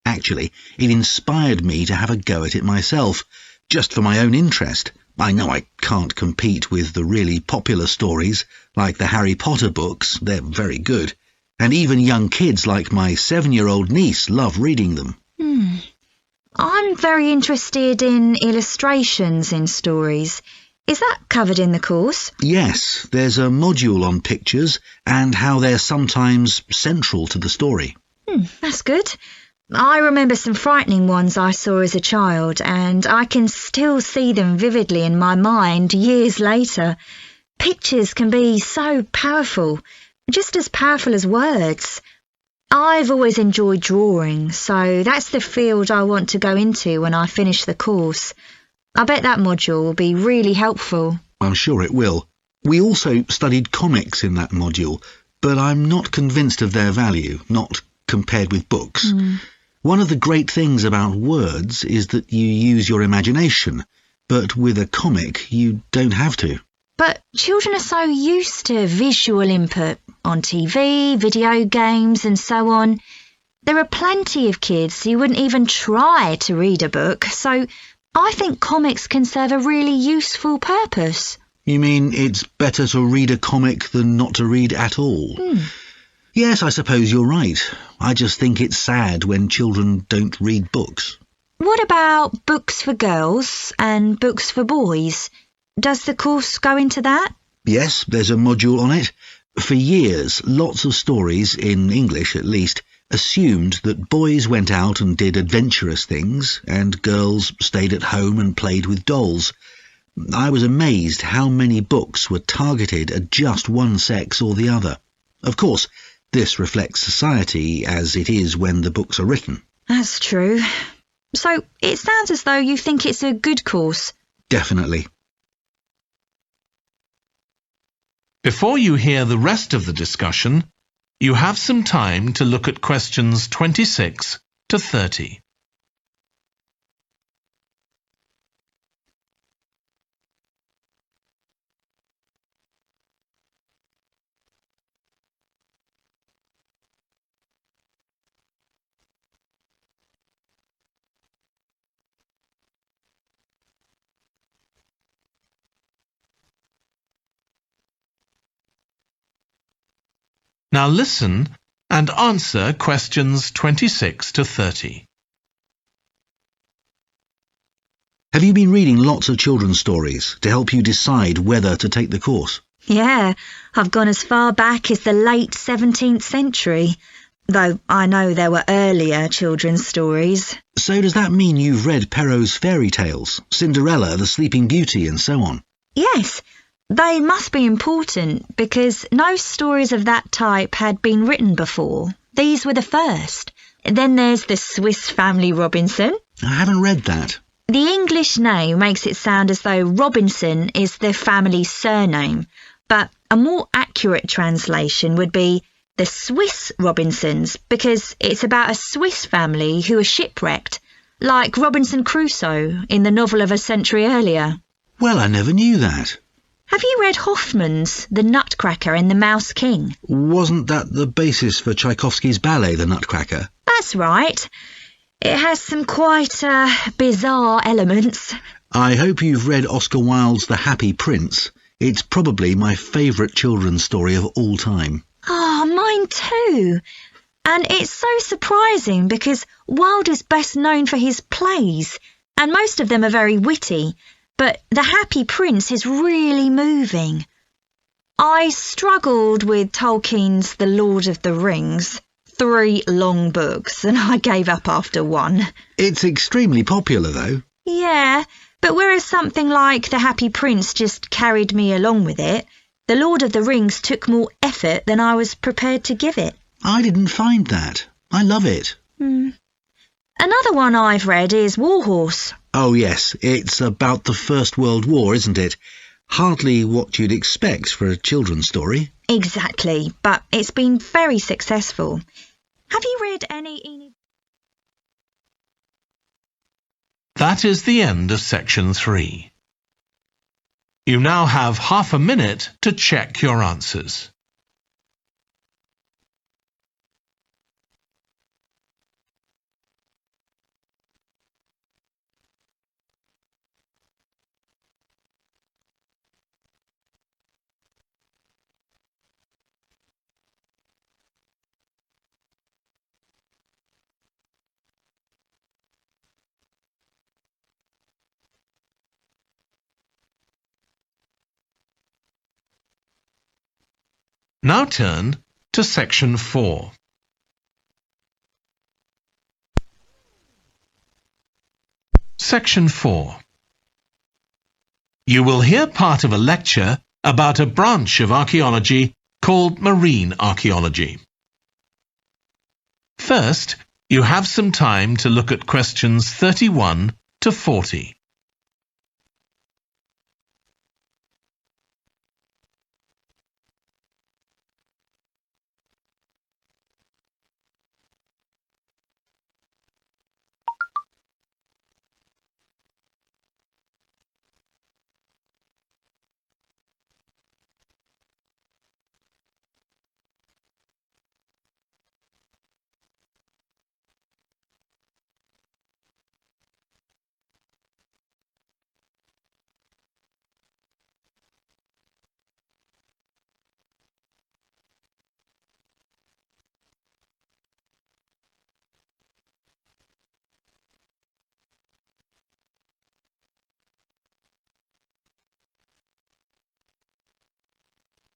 Actually, it inspired me to have a go at it myself, just for my own interest. I know I can't compete with the really popular stories, like the Harry Potter books. They're very good. And even young kids like my 7-year-old niece love reading them. I'm very interested in illustrations in stories. Is that covered in the course? Yes, there's a module on pictures and how they're sometimes central to the story. That's good. I remember some frightening ones I saw as a child, and I can still see them vividly in my mind years later. Pictures can be so powerful, just as powerful as words. I've always enjoyed drawing, so that's the field I want to go into when I finish the course. I bet that module will be really helpful. I'm sure it will. We also studied comics in that module, but I'm not convinced of their value, not compared with books. One of the great things about words is that you use your imagination, but with a comic you don't have to. But children are so used to visual input on TV, video games and so on. There are plenty of kids who wouldn't even try to read a book, so I think comics can serve a really useful purpose. You mean it's better to read a comic than not to read at all? Yes, I suppose you're right. I just think it's sad when children don't read books. What about books for girls and books for boys? Does the course go into that? Yes, there's a module on it. For years, lots of stories, in English at least, assumed that boys went out and did adventurous things, and girls stayed at home and played with dolls. I was amazed how many books were targeted at just one sex or the other. Of course, this reflects society as it is when the books are written. That's true. So it sounds as though you think it's a good course. Definitely. Before you hear the rest of the discussion, you have some time to look at questions 26 to 30. Now listen and answer questions 26 to 30. Have you been reading lots of children's stories to help you decide whether to take the course? Yeah, I've gone as far back as the late 17th century, though I know there were earlier children's stories. So does that mean you've read Perrault's fairy tales, Cinderella, the Sleeping Beauty, and so on? Yes, they must be important because no stories of that type had been written before. These were the first. Then there's the Swiss Family Robinson. I haven't read that. The English name makes it sound as though Robinson is the family's surname, but a more accurate translation would be the Swiss Robinsons, because it's about a Swiss family who are shipwrecked, like Robinson Crusoe in the novel of a century earlier. Well, I never knew that. Have you read Hoffmann's The Nutcracker and the Mouse King? Wasn't that the basis for Tchaikovsky's ballet, The Nutcracker? That's right. It has some quite bizarre elements. I hope you've read Oscar Wilde's The Happy Prince. It's probably my favourite children's story of all time. Oh, mine too. And it's so surprising because Wilde is best known for his plays, and most of them are very witty, but The Happy Prince is really moving. I struggled with Tolkien's The Lord of the Rings. 3 long books, and I gave up after 1. It's extremely popular, though. Yeah, but whereas something like The Happy Prince just carried me along with it, The Lord of the Rings took more effort than I was prepared to give it. I didn't find that. I love it. Another one I've read is Warhorse. Oh, yes. It's about the First World War, isn't it? Hardly what you'd expect for a children's story. Exactly, but it's been very successful. Have you read any... That is the end of section 3. You now have half a minute to check your answers. Now turn to section 4. Section 4. You will hear part of a lecture about a branch of archaeology called marine archaeology. First, you have some time to look at questions 31 to 40.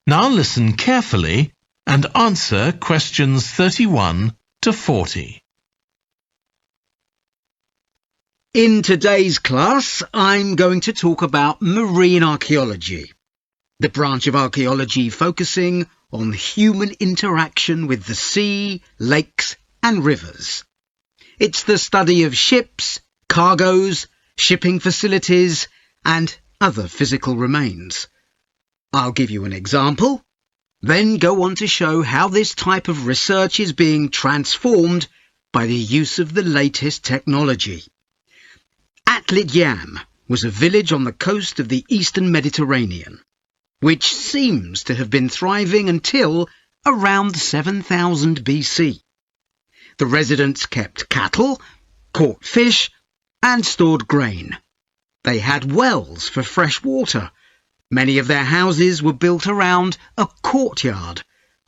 Now listen carefully and answer questions 31 to 40. In today's class, I'm going to talk about marine archaeology, the branch of archaeology focusing on human interaction with the sea, lakes and rivers. It's the study of ships, cargoes, shipping facilities and other physical remains. I'll give you an example, then go on to show how this type of research is being transformed by the use of the latest technology. Atlit Yam was a village on the coast of the eastern Mediterranean, which seems to have been thriving until around 7000 BC. The residents kept cattle, caught fish, and stored grain. They had wells for fresh water. Many of their houses were built around a courtyard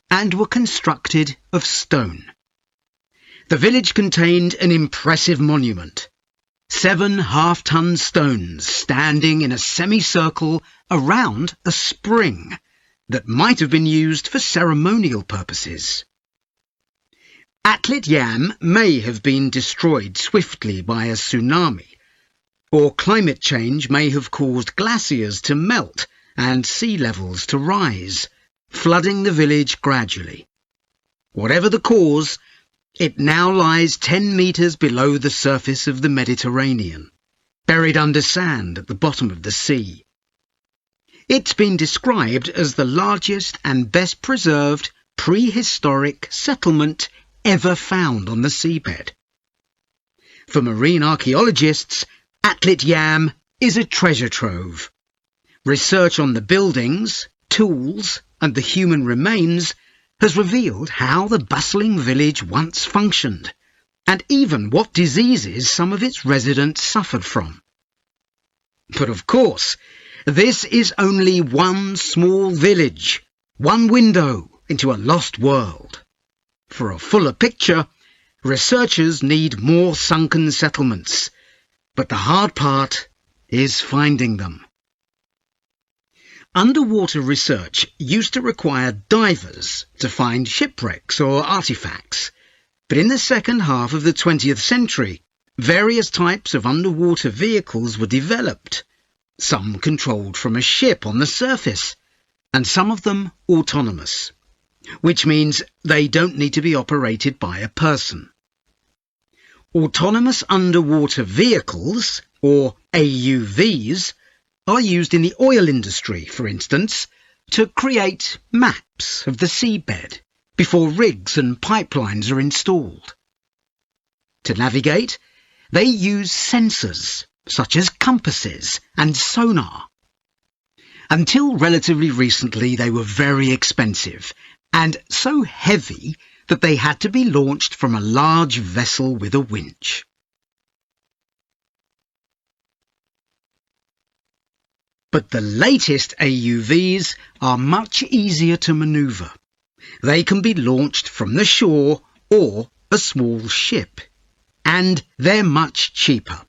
and were constructed of stone. The village contained an impressive monument, 7 half-ton stones standing in a semicircle around a spring that might have been used for ceremonial purposes. Atlit Yam may have been destroyed swiftly by a tsunami, or climate change may have caused glaciers to melt and sea levels to rise, flooding the village gradually. Whatever the cause, it now lies 10 metres below the surface of the Mediterranean, buried under sand at the bottom of the sea. It's been described as the largest and best preserved prehistoric settlement ever found on the seabed. For marine archaeologists, Atlit Yam is a treasure trove. Research on the buildings, tools, and the human remains has revealed how the bustling village once functioned, and even what diseases some of its residents suffered from. But of course, this is only one small village, one window into a lost world. For a fuller picture, researchers need more sunken settlements, but the hard part is finding them. Underwater research used to require divers to find shipwrecks or artifacts, but in the second half of the 20th century, various types of underwater vehicles were developed, some controlled from a ship on the surface, and some of them autonomous, which means they don't need to be operated by a person. Autonomous underwater vehicles, or AUVs, are used in the oil industry, for instance, to create maps of the seabed before rigs and pipelines are installed. To navigate, they use sensors, such as compasses and sonar. Until relatively recently, they were very expensive and so heavy that they had to be launched from a large vessel with a winch. But the latest AUVs are much easier to manoeuvre. They can be launched from the shore or a small ship, and they're much cheaper,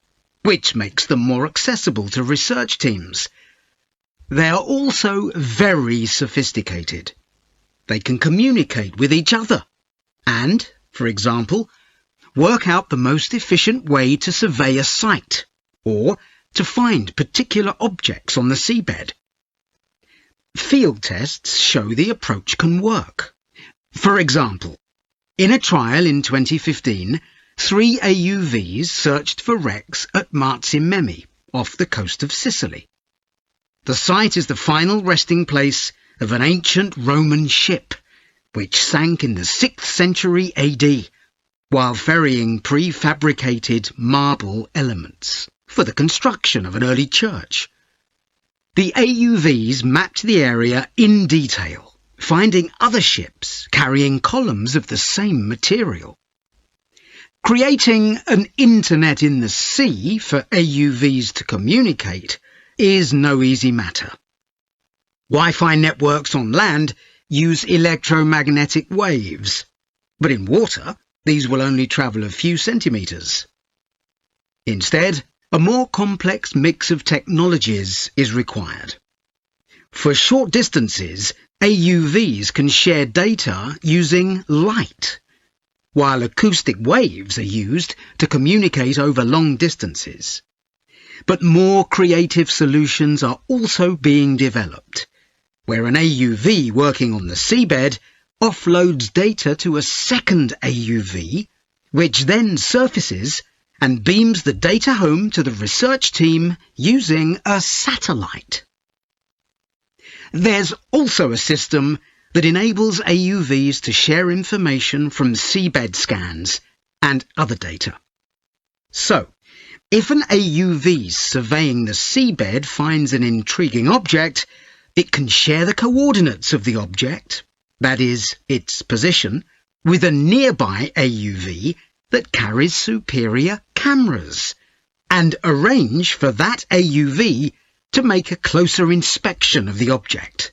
which makes them more accessible to research teams. They are also very sophisticated. They can communicate with each other and, for example, work out the most efficient way to survey a site or to find particular objects on the seabed. Field tests show the approach can work. For example, in a trial in 2015, 3 AUVs searched for wrecks at Marsimemi, off the coast of Sicily. The site is the final resting place of an ancient Roman ship, which sank in the 6th century AD, while ferrying prefabricated marble elements for the construction of an early church. The AUVs mapped the area in detail, finding other ships carrying columns of the same material. Creating an internet in the sea for AUVs to communicate is no easy matter. Wi-Fi networks on land use electromagnetic waves, but in water these will only travel a few centimetres. Instead, a more complex mix of technologies is required. For short distances, AUVs can share data using light, while acoustic waves are used to communicate over long distances. But more creative solutions are also being developed, where an AUV working on the seabed offloads data to a second AUV, which then surfaces and beams the data home to the research team using a satellite. There's also a system that enables AUVs to share information from seabed scans and other data. So, if an AUV surveying the seabed finds an intriguing object, it can share the coordinates of the object, that is, its position, with a nearby AUV that carries superior cameras, and arrange for that AUV to make a closer inspection of the object.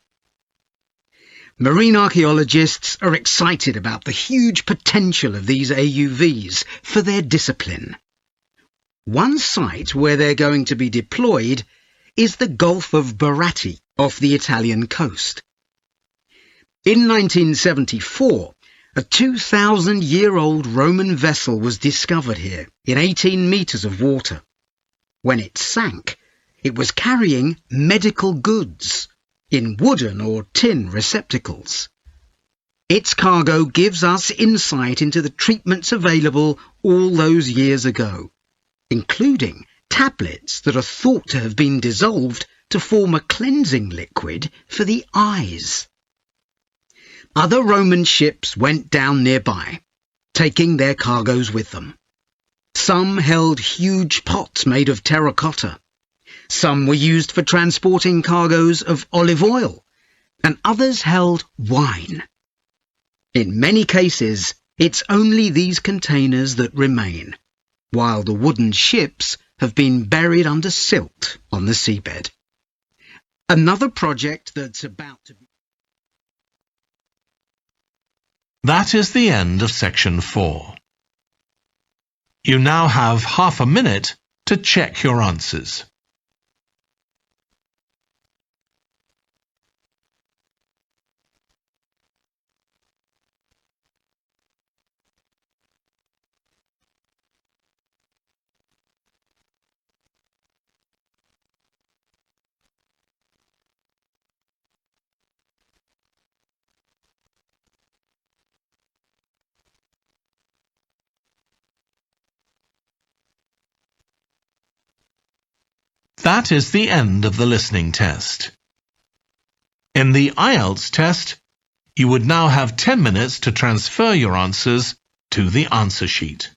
Marine archaeologists are excited about the huge potential of these AUVs for their discipline. One site where they're going to be deployed is the Gulf of Baratti off the Italian coast. In 1974, a 2,000-year-old Roman vessel was discovered here in 18 metres of water. When it sank, it was carrying medical goods in wooden or tin receptacles. Its cargo gives us insight into the treatments available all those years ago, including tablets that are thought to have been dissolved to form a cleansing liquid for the eyes. Other Roman ships went down nearby, taking their cargoes with them. Some held huge pots made of terracotta. Some were used for transporting cargoes of olive oil, and others held wine. In many cases, it's only these containers that remain, while the wooden ships have been buried under silt on the seabed. Another project that's about to be... That is the end of section 4. You now have half a minute to check your answers. That is the end of the listening test. In the IELTS test, you would now have 10 minutes to transfer your answers to the answer sheet.